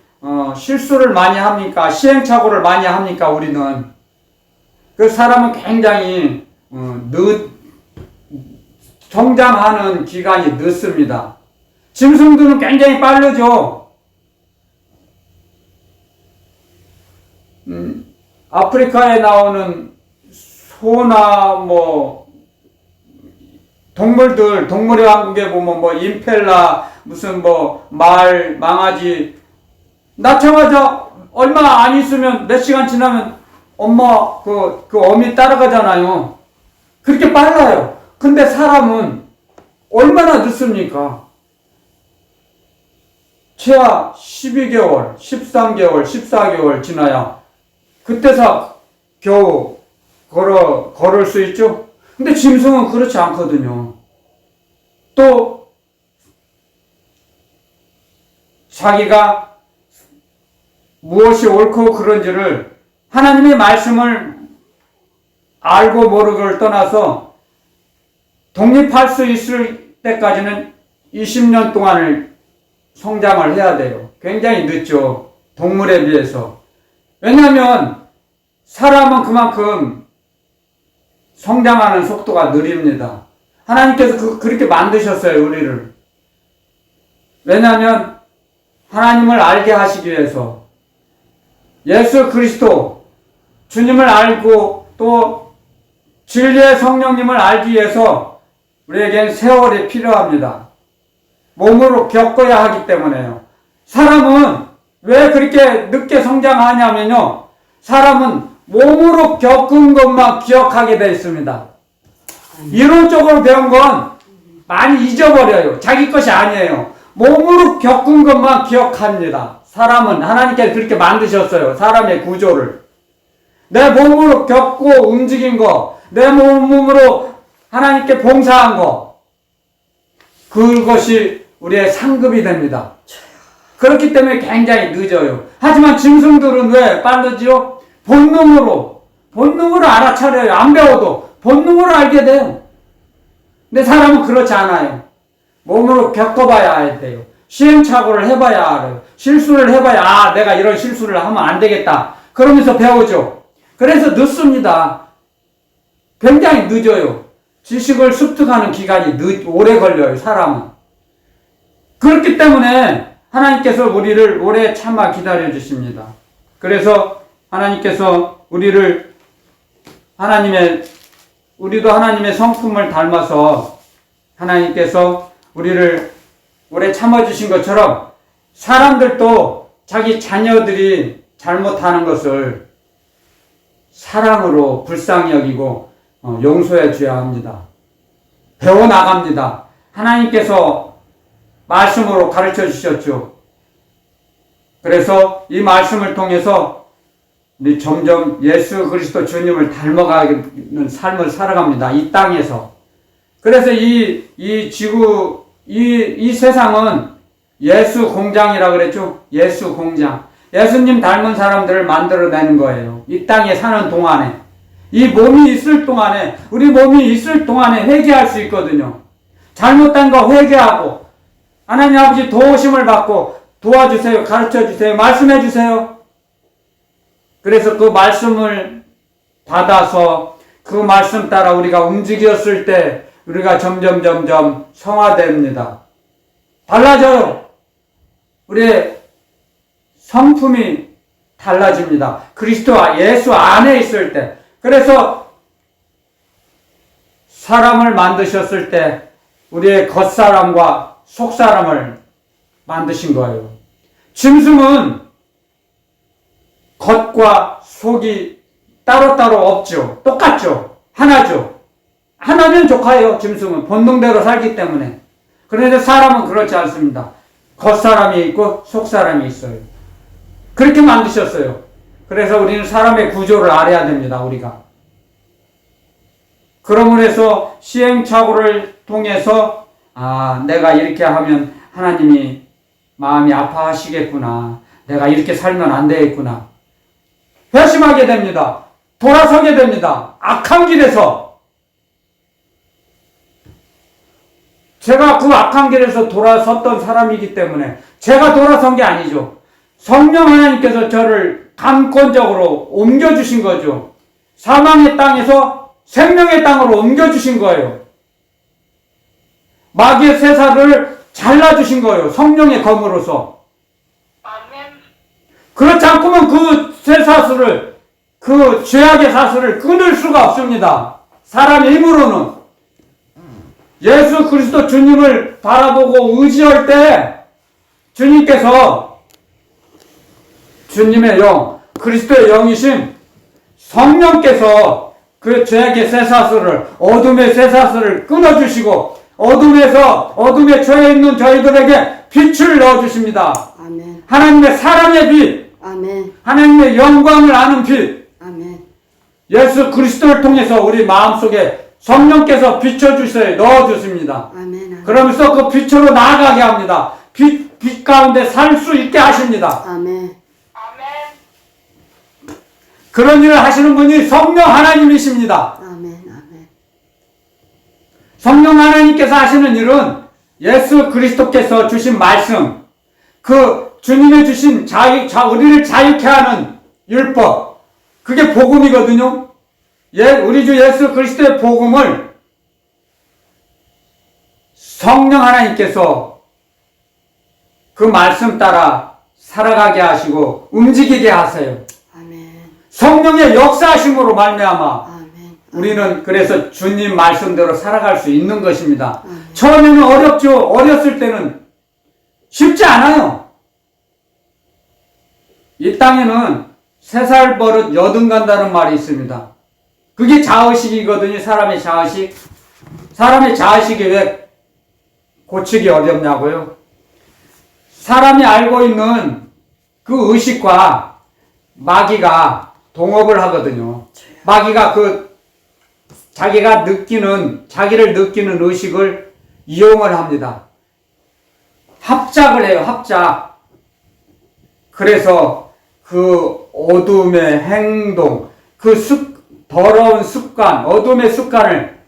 실수를 많이 합니까? 시행착오를 많이 합니까? 우리는 그 사람은 굉장히 성장하는 기간이 늦습니다. 짐승들은 굉장히 빠르죠. 아프리카에 나오는 소나 동물의 왕국에 보면 임펠라, 무슨 말, 망아지, 낳자마자 얼마 안 있으면 몇 시간 지나면 엄마 그 어미 따라가잖아요. 그렇게 빨라요. 근데 사람은 얼마나 늦습니까? 최하 12개월, 13개월, 14개월 지나야 그때서 겨우 걸을 수 있죠? 근데 짐승은 그렇지 않거든요. 또 자기가 무엇이 옳고 그른지를 하나님의 말씀을 알고 모르고를 떠나서 독립할 수 있을 때까지는 20년 동안을 성장을 해야 돼요. 굉장히 늦죠. 동물에 비해서. 왜냐하면 사람은 그만큼 성장하는 속도가 느립니다. 하나님께서 그렇게 만드셨어요. 우리를. 왜냐하면 하나님을 알게 하시기 위해서 예수 그리스도 주님을 알고 또 진리의 성령님을 알기 위해서 우리에겐 세월이 필요합니다. 몸으로 겪어야 하기 때문에요. 사람은 왜 그렇게 늦게 성장하냐면요. 사람은 몸으로 겪은 것만 기억하게 되어 있습니다. 이론적으로 배운 건 많이 잊어버려요. 자기 것이 아니에요. 몸으로 겪은 것만 기억합니다. 사람은 하나님께서 그렇게 만드셨어요. 사람의 구조를. 내 몸으로 겪고 움직인 거, 내 몸으로 하나님께 봉사한 거, 그것이 우리의 상급이 됩니다. 그렇기 때문에 굉장히 늦어요. 하지만 짐승들은 왜 빠르지요? 본능으로 알아차려요. 안 배워도 본능으로 알게 돼요. 근데 사람은 그렇지 않아요. 몸으로 겪어봐야 돼요. 시행착오를 해봐야 알아요. 실수를 해봐야 내가 이런 실수를 하면 안 되겠다. 그러면서 배우죠. 그래서 늦습니다. 굉장히 늦어요. 지식을 습득하는 기간이 오래 걸려요. 사람은. 그렇기 때문에 하나님께서 우리를 오래 참아 기다려 주십니다. 그래서 하나님께서 우리도 하나님의 성품을 닮아서 하나님께서 우리를 오래 참아주신 것처럼 사람들도 자기 자녀들이 잘못하는 것을 사랑으로 불쌍히 여기고 용서해 줘야 합니다. 배워나갑니다. 하나님께서 말씀으로 가르쳐 주셨죠. 그래서 이 말씀을 통해서 우리 점점 예수 그리스도 주님을 닮아가는 삶을 살아갑니다. 이 땅에서. 그래서 이 지구, 이 세상은 예수 공장이라 그랬죠? 예수 공장. 예수님 닮은 사람들을 만들어내는 거예요. 이 땅에 사는 동안에. 이 몸이 있을 동안에, 우리 몸이 있을 동안에 회개할 수 있거든요. 잘못된 거 회개하고, 하나님 아버지 도우심을 받고, 도와주세요. 가르쳐 주세요. 말씀해 주세요. 그래서 그 말씀을 받아서 그 말씀 따라 우리가 움직였을 때 우리가 점점 성화됩니다. 달라져요. 우리의 성품이 달라집니다. 그리스도와 예수 안에 있을 때. 그래서 사람을 만드셨을 때 우리의 겉사람과 속사람을 만드신 거예요. 짐승은 겉과 속이 따로따로 없죠. 똑같죠. 하나죠. 하나면 족하예요. 짐승은 본능대로 살기 때문에. 그런데 사람은 그렇지 않습니다. 겉사람이 있고 속사람이 있어요. 그렇게 만드셨어요. 그래서 우리는 사람의 구조를 알아야 됩니다. 우리가. 그러므로 해서 시행착오를 통해서 내가 이렇게 하면 하나님이 마음이 아파하시겠구나. 내가 이렇게 살면 안 되겠구나. 회심하게 됩니다. 돌아서게 됩니다. 악한 길에서. 제가 그 악한 길에서 돌아섰던 사람이기 때문에 제가 돌아선 게 아니죠. 성령 하나님께서 저를 감권적으로 옮겨주신 거죠. 사망의 땅에서 생명의 땅으로 옮겨주신 거예요. 마귀의 쇠사를 잘라주신 거예요. 성령의 검으로서. 그렇지 않고는 그 쇠사슬을, 그 죄악의 사슬을 끊을 수가 없습니다. 사람의 힘으로는. 예수 그리스도 주님을 바라보고 의지할 때 주님께서 주님의 영, 그리스도의 영이신 성령께서 그 죄악의 쇠사슬을, 어둠의 쇠사슬을 끊어주시고 어둠에 처해 있는 저희들에게 빛을 넣어주십니다. 아멘. 하나님의 사랑의 빛, 아멘. 하나님의 영광을 아는 빛, 아멘. 예수 그리스도를 통해서 우리 마음속에 성령께서 비춰주세요. 넣어주십니다. 아멘. 그러면서 그 빛으로 나아가게 합니다. 빛 가운데 살 수 있게 하십니다. 아멘. 그런 일을 하시는 분이 성령 하나님이십니다. 아멘. 아멘. 성령 하나님께서 하시는 일은 예수 그리스도께서 주신 말씀, 그 주님의 주신 우리를 자유케 하는 율법, 그게 복음이거든요. 우리 주 예수 그리스도의 복음을 성령 하나님께서 그 말씀 따라 살아가게 하시고 움직이게 하세요. 아멘. 성령의 역사하심으로 말미암아 아멘. 우리는 그래서 주님 말씀대로 살아갈 수 있는 것입니다. 아멘. 처음에는 어렵죠. 어렸을 때는 쉽지 않아요. 이 땅에는 3살 버릇 여든 간다는 말이 있습니다. 그게 자의식이거든요. 사람의 자의식. 사람의 자의식이 왜 고치기 어렵냐고요? 사람이 알고 있는 그 의식과 마귀가 동업을 하거든요. 마귀가 자기를 느끼는 의식을 이용을 합니다. 합작을 해요. 합작. 그래서 그 어둠의 행동, 더러운 습관, 어둠의 습관을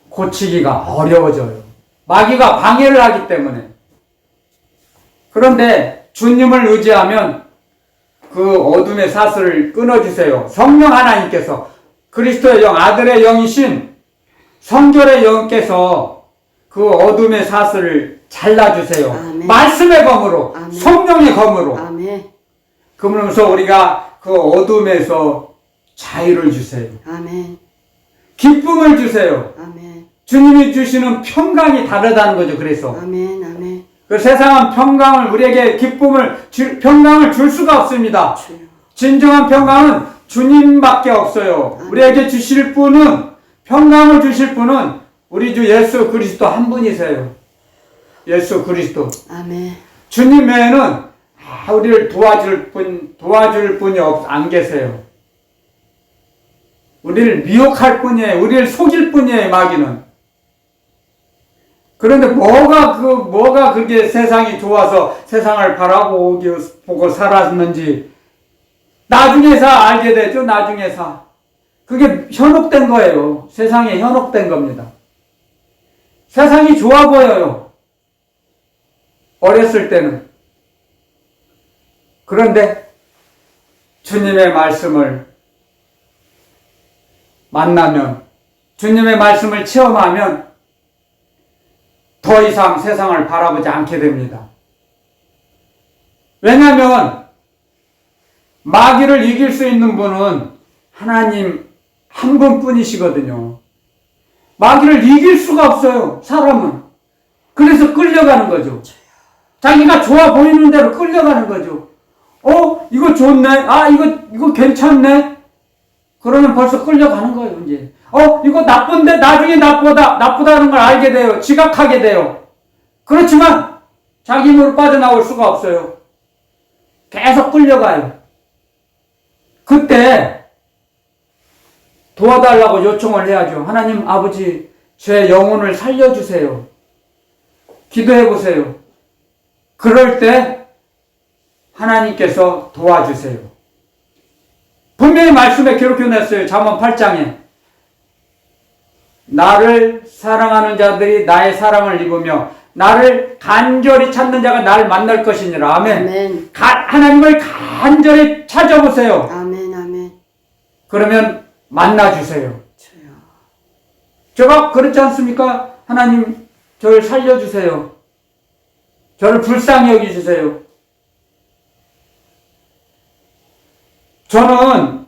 고치기가 어려워져요. 마귀가 방해를 하기 때문에. 그런데 주님을 의지하면 그 어둠의 사슬을 끊어주세요. 성령 하나님께서, 그리스도의 영, 아들의 영이신 성결의 영께서 그 어둠의 사슬을 잘라주세요. 아멘. 말씀의 검으로, 아멘. 성령의 검으로. 아멘. 그러면서 우리가 그 어둠에서 자유를 주세요. 아멘. 기쁨을 주세요. 아멘. 주님이 주시는 평강이 다르다는 거죠. 그래서 아멘. 아멘. 그 세상은 평강을, 우리에게 평강을 줄 수가 없습니다. 주여. 진정한 평강은 주님밖에 없어요. 아멘. 우리에게 주실 분은, 평강을 주실 분은 우리 주 예수 그리스도 한 분이세요. 예수 그리스도. 아멘. 주님 외에는 우리를 도와줄 분이 안 계세요. 우리를 미혹할 뿐이에요. 우리를 속일 뿐이에요, 마귀는. 그런데 뭐가 그게 세상이 좋아서 세상을 바라보고 살았는지 나중에서 알게 되죠, 나중에서. 그게 현혹된 거예요. 세상에 현혹된 겁니다. 세상이 좋아 보여요. 어렸을 때는. 그런데 주님의 말씀을 만나면, 주님의 말씀을 체험하면 더 이상 세상을 바라보지 않게 됩니다. 왜냐하면 마귀를 이길 수 있는 분은 하나님 한 분뿐이시거든요. 마귀를 이길 수가 없어요, 사람은. 그래서 끌려가는 거죠. 자기가 좋아 보이는 대로 끌려가는 거죠. 이거 좋네. 이거 괜찮네. 그러면 벌써 끌려가는 거예요, 이제. 이거 나쁜데 나중에 나쁘다는 걸 알게 돼요. 지각하게 돼요. 그렇지만 자기 힘으로 빠져나올 수가 없어요. 계속 끌려가요. 그때 도와달라고 요청을 해야죠. 하나님 아버지, 제 영혼을 살려주세요. 기도해 보세요. 그럴 때 하나님께서 도와주세요. 분명히 말씀에 기록해놨어요. 잠언 8장에. 나를 사랑하는 자들이 나의 사랑을 입으며 나를 간절히 찾는 자가 나를 만날 것이니라. 아멘. 아멘. 하나님을 간절히 찾아보세요. 아멘. 아멘. 그러면 만나주세요. 주여. 제가 그렇지 않습니까? 하나님, 저를 살려주세요. 저를 불쌍히 여기주세요. 저는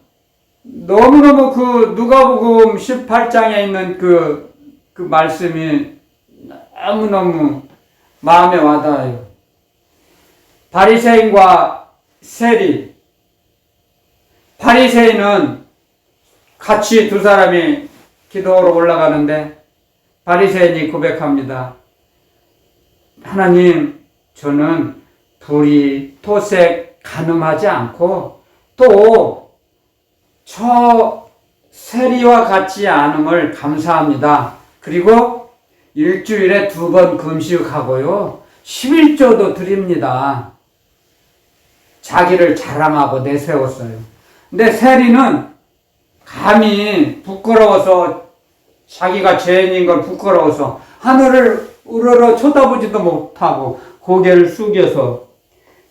너무너무 누가복음 18장에 있는 그 말씀이 너무너무 마음에 와닿아요. 바리새인과 세리. 바리새인은 같이 두 사람이 기도하러 올라가는데 바리새인이 고백합니다. 하나님, 저는 불이, 토색, 간음하지 않고 또 저 세리와 같지 않음을 감사합니다. 그리고 일주일에 2번 금식하고요. 11조도 드립니다. 자기를 자랑하고 내세웠어요. 근데 세리는 감히 부끄러워서, 자기가 죄인인 걸 부끄러워서 하늘을 우러러 쳐다보지도 못하고 고개를 숙여서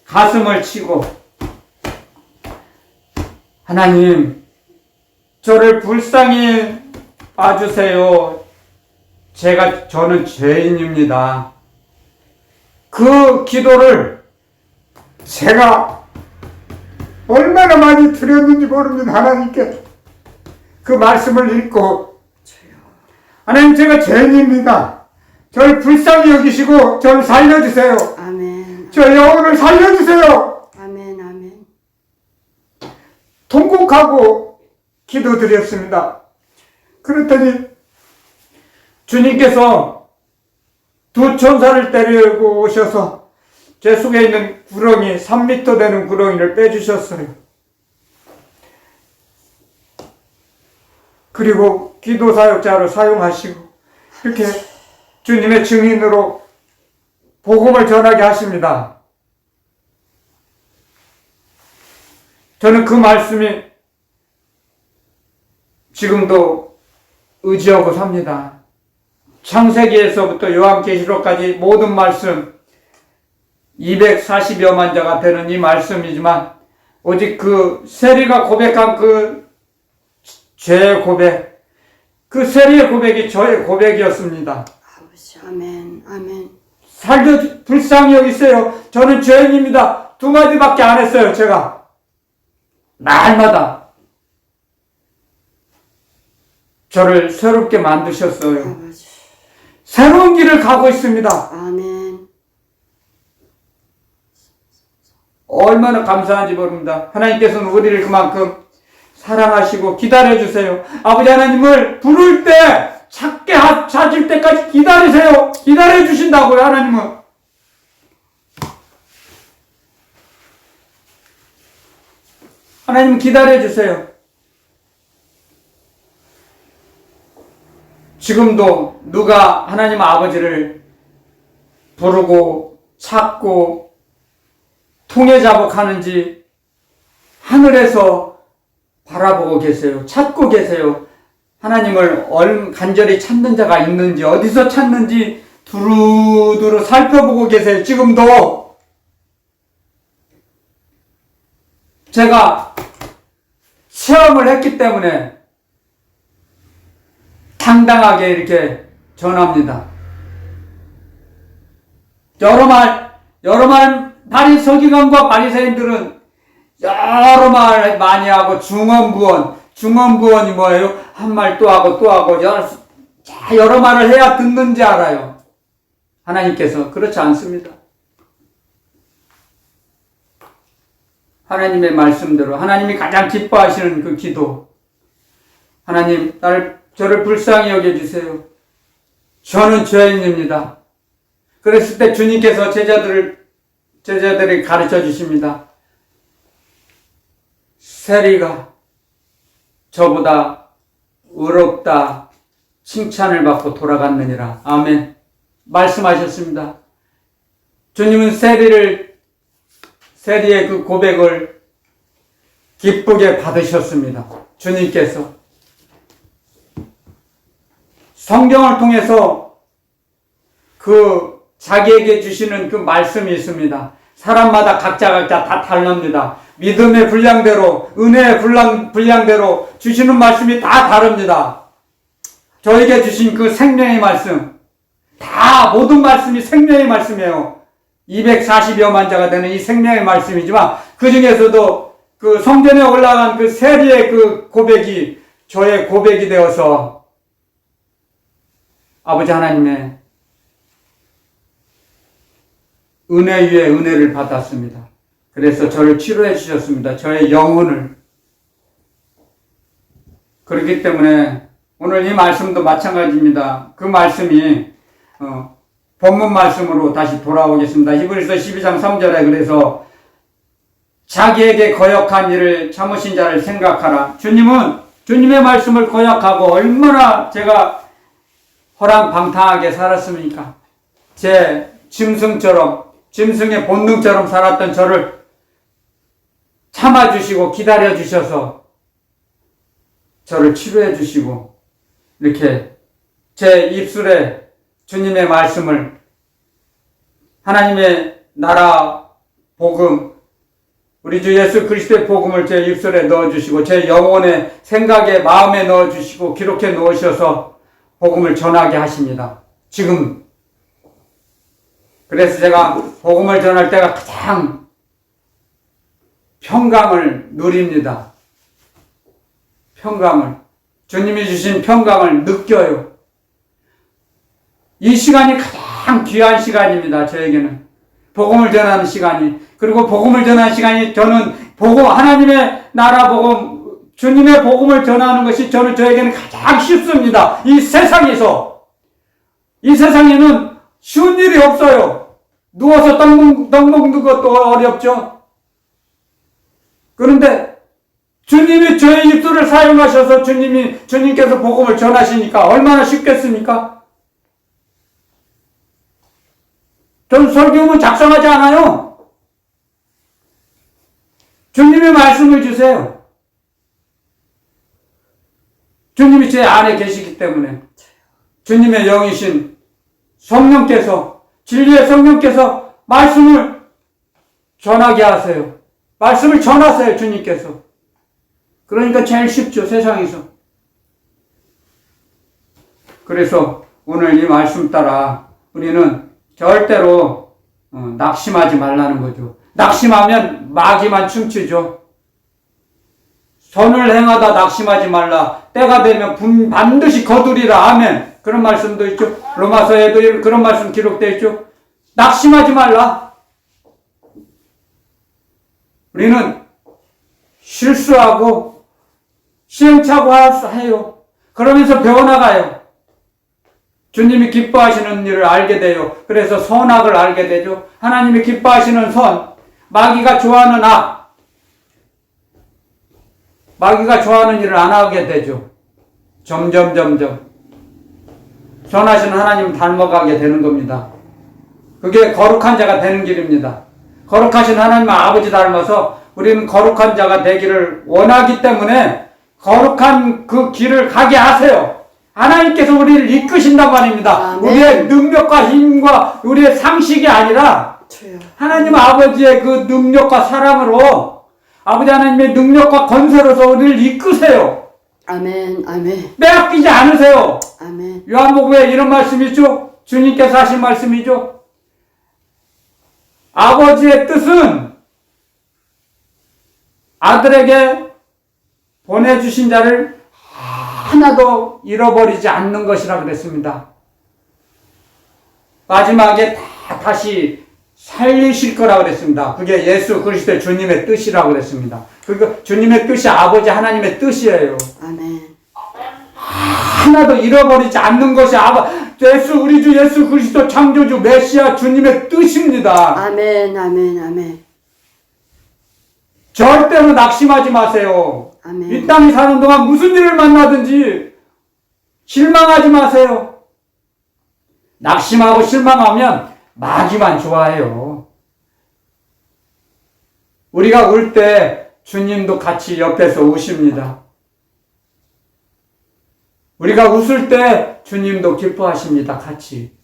가슴을 치고, 하나님, 저를 불쌍히 봐주세요. 저는 죄인입니다. 그 기도를 제가 얼마나 많이 드렸는지 모릅니다. 하나님께 그 말씀을 읽고, 하나님, 제가 죄인입니다. 저를 불쌍히 여기시고 저를 살려주세요. 아멘. 저 영혼을 살려주세요. 아멘. 아멘. 통곡하고 기도드렸습니다. 그랬더니 주님께서 2 천사를 데리고 오셔서 제 속에 있는 구렁이, 3m 되는 구렁이를 빼주셨어요. 그리고 기도 사역자로 사용하시고 이렇게 주님의 증인으로 복음을 전하게 하십니다. 저는 그 말씀이 지금도 의지하고 삽니다. 창세기에서부터 요한계시록까지 모든 말씀, 240여만 자가 되는 이 말씀이지만 오직 그 세리가 고백한 그 죄의 고백, 그 세리의 고백이 저의 고백이었습니다. 아버지. 아멘. 아멘. 불쌍히 여기세요. 저는 죄인입니다. 2마디밖에 안 했어요, 제가. 날마다 저를 새롭게 만드셨어요. 아버지. 새로운 길을 가고 있습니다. 아멘. 얼마나 감사한지 모릅니다. 하나님께서는 우리를 그만큼 사랑하시고 기다려주세요. 아버지 하나님을 부를 때 찾을 때까지 기다리세요. 기다려 주신다고요, 하나님은. 하나님 기다려 주세요. 지금도 누가 하나님 아버지를 부르고 찾고 통해 자복하는지 하늘에서 바라보고 계세요. 찾고 계세요. 하나님을 간절히 찾는 자가 있는지 어디서 찾는지 두루두루 살펴보고 계세요. 지금도 제가 체험을 했기 때문에 당당하게 이렇게 전합니다. 여러 말, 서기관과 바리새인들은 여러 말 많이 하고 중언부언이 뭐예요? 한 말 또 하고 여러 말을 해야 듣는지 알아요. 하나님께서 그렇지 않습니다. 하나님의 말씀대로 하나님이 가장 기뻐하시는 그 기도, 하나님 저를 불쌍히 여겨주세요. 저는 죄인입니다. 그랬을 때 주님께서 제자들이 가르쳐 주십니다. 세리가 저보다 의롭다 칭찬을 받고 돌아갔느니라. 아멘. 말씀하셨습니다. 주님은 세리의 그 고백을 기쁘게 받으셨습니다. 주님께서 성경을 통해서 자기에게 주시는 그 말씀이 있습니다. 사람마다 각자 다 다릅니다. 믿음의 분량대로, 은혜의 분량대로 주시는 말씀이 다 다릅니다. 저에게 주신 그 생명의 말씀, 모든 말씀이 생명의 말씀이에요. 240여만 자가 되는 이 생명의 말씀이지만, 그 중에서도 그 성전에 올라간 그 세리의 그 고백이 저의 고백이 되어서 아버지 하나님의 은혜 위에 은혜를 받았습니다. 그래서 저를 치료해 주셨습니다. 저의 영혼을. 그렇기 때문에 오늘 이 말씀도 마찬가지입니다. 그 말씀이 본문 말씀으로 다시 돌아오겠습니다. 히브리서 12장 3절에 그래서 자기에게 거역한 일을 참으신 자를 생각하라. 주님의 말씀을 거역하고 얼마나 제가 허랑방탕하게 살았습니까? 제 짐승의 본능처럼 살았던 저를 참아주시고 기다려주셔서 저를 치료해주시고 이렇게 제 입술에 주님의 말씀을, 하나님의 나라 복음, 우리 주 예수 그리스도의 복음을 제 입술에 넣어주시고 제 영혼의 생각에 마음에 넣어주시고 기록해 놓으셔서 복음을 전하게 하십니다. 지금 그래서 제가 복음을 전할 때가 가장 평강을 누립니다. 주님이 주신 평강을 느껴요. 이 시간이 가장 귀한 시간입니다. 저에게는 복음을 전하는 시간이, 그리고 복음을 전하는 시간이 저는 하나님의 나라 복음, 주님의 복음을 전하는 것이 저에게는 가장 쉽습니다. 이 세상에는 쉬운 일이 없어요. 누워서 떡 먹는 것도 어렵죠. 그런데 주님이 저의 입술을 사용하셔서 주님께서 복음을 전하시니까 얼마나 쉽겠습니까? 전 설교문 작성하지 않아요. 주님의 말씀을 주세요. 주님이 제 안에 계시기 때문에 주님의 영이신 성령께서, 진리의 성령께서 말씀을 전하게 하세요. 말씀을 전하세요, 주님께서. 그러니까 제일 쉽죠, 세상에서. 그래서 오늘 이 말씀 따라 우리는 절대로 낙심하지 말라는 거죠. 낙심하면 마귀만 춤추죠. 선을 행하다 낙심하지 말라. 때가 되면 반드시 거두리라. 아멘. 그런 말씀도 있죠. 로마서에도 그런 말씀 기록되어 있죠. 낙심하지 말라. 우리는 실수하고 시행착오해요. 그러면서 배워나가요. 주님이 기뻐하시는 일을 알게 돼요. 그래서 선악을 알게 되죠. 하나님이 기뻐하시는 선, 마귀가 좋아하는 악, 마귀가 좋아하는 일을 안 하게 되죠. 점점 선하신 하나님 닮아가게 되는 겁니다. 그게 거룩한 자가 되는 길입니다. 거룩하신 하나님 아버지 닮아서 우리는 거룩한 자가 되기를 원하기 때문에 거룩한 그 길을 가게 하세요. 하나님께서 우리를 이끄신단 말입니다. 아멘. 우리의 능력과 힘과 우리의 상식이 아니라 주여. 하나님 아버지의 그 능력과 사랑으로 아버지 하나님의 능력과 건설로서 우리를 이끄세요. 아멘. 아멘. 빼앗기지 않으세요. 아멘. 요한복음에 이런 말씀이 있죠. 주님께서 하신 말씀이죠. 아버지의 뜻은 아들에게 보내주신 자를 하나도 잃어버리지 않는 것이라 그랬습니다. 마지막에 다시 살리실 거라 그랬습니다. 그게 예수 그리스도의 주님의 뜻이라고 그랬습니다. 그리고 주님의 뜻이 아버지 하나님의 뜻이에요. 아멘. 하나도 잃어버리지 않는 것이 우리 주 예수 그리스도 창조주 메시아 주님의 뜻입니다. 아멘. 아멘. 아멘. 절대로 낙심하지 마세요. 아멘. 이 땅에 사는 동안 무슨 일을 만나든지 실망하지 마세요. 낙심하고 실망하면 마귀만 좋아해요. 우리가 울 때 주님도 같이 옆에서 우십니다. 우리가 웃을 때 주님도 기뻐하십니다. 같이.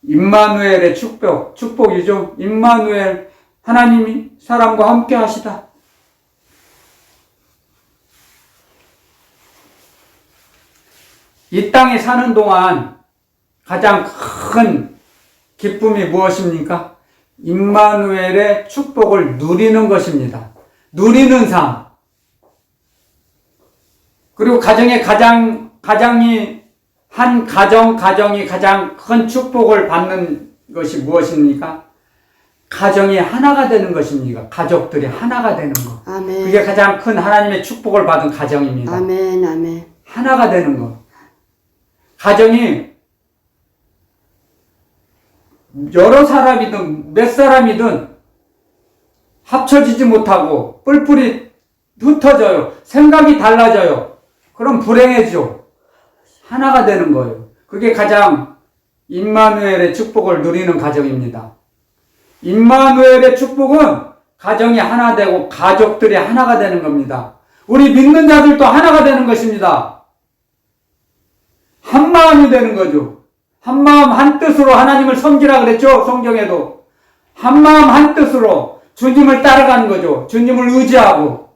임마누엘의 축복이죠. 임마누엘, 하나님이 사람과 함께 하시다. 이 땅에 사는 동안 가장 큰 기쁨이 무엇입니까? 임마누엘의 축복을 누리는 것입니다. 누리는 삶. 그리고 가정이 가장 큰 축복을 받는 것이 무엇입니까? 가정이 하나가 되는 것입니다. 가족들이 하나가 되는 것. 아멘. 그게 가장 큰 하나님의 축복을 받은 가정입니다. 아멘. 아멘. 하나가 되는 것. 가정이 여러 사람이든 몇 사람이든 합쳐지지 못하고 뿔뿔이 흩어져요. 생각이 달라져요. 그럼 불행해지죠. 하나가 되는 거예요. 그게 가장 임마누엘의 축복을 누리는 가정입니다. 임마누엘의 축복은 가정이 하나 되고 가족들이 하나가 되는 겁니다. 우리 믿는 자들도 하나가 되는 것입니다. 한 마음이 되는 거죠. 한 마음 한 뜻으로 하나님을 섬기라 그랬죠. 성경에도. 한 마음 한 뜻으로 주님을 따라가는 거죠. 주님을 의지하고.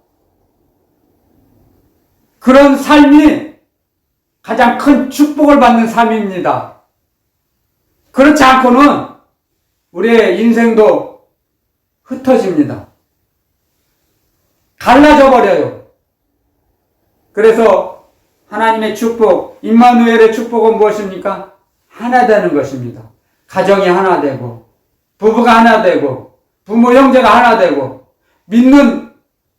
그런 삶이 가장 큰 축복을 받는 삶입니다. 그렇지 않고는 우리의 인생도 흩어집니다. 갈라져 버려요. 그래서 하나님의 축복, 임마누엘의 축복은 무엇입니까? 하나 되는 것입니다. 가정이 하나 되고, 부부가 하나 되고, 부모 형제가 하나 되고, 믿는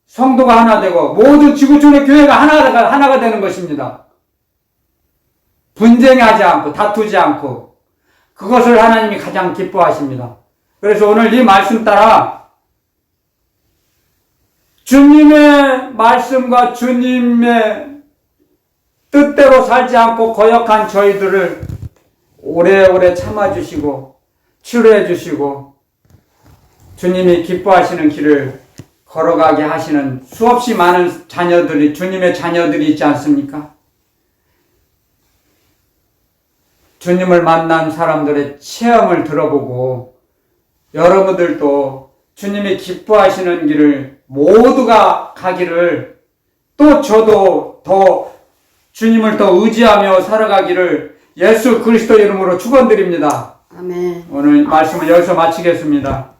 성도가 하나 되고, 모든 지구촌의 교회가 하나가 되는 것입니다. 분쟁하지 않고, 다투지 않고, 그것을 하나님이 가장 기뻐하십니다. 그래서 오늘 이 말씀 따라 주님의 말씀과 주님의 뜻대로 살지 않고 거역한 저희들을 오래오래 참아주시고 치료해주시고 주님이 기뻐하시는 길을 걸어가게 하시는 수없이 많은 자녀들이 주님의 자녀들이 있지 않습니까? 주님을 만난 사람들의 체험을 들어보고 여러분들도 주님이 기뻐하시는 길을 모두가 가기를 또 저도 더 주님을 더 의지하며 살아가기를 예수 그리스도 이름으로 축원드립니다. 아멘. 오늘 말씀을 여기서 마치겠습니다.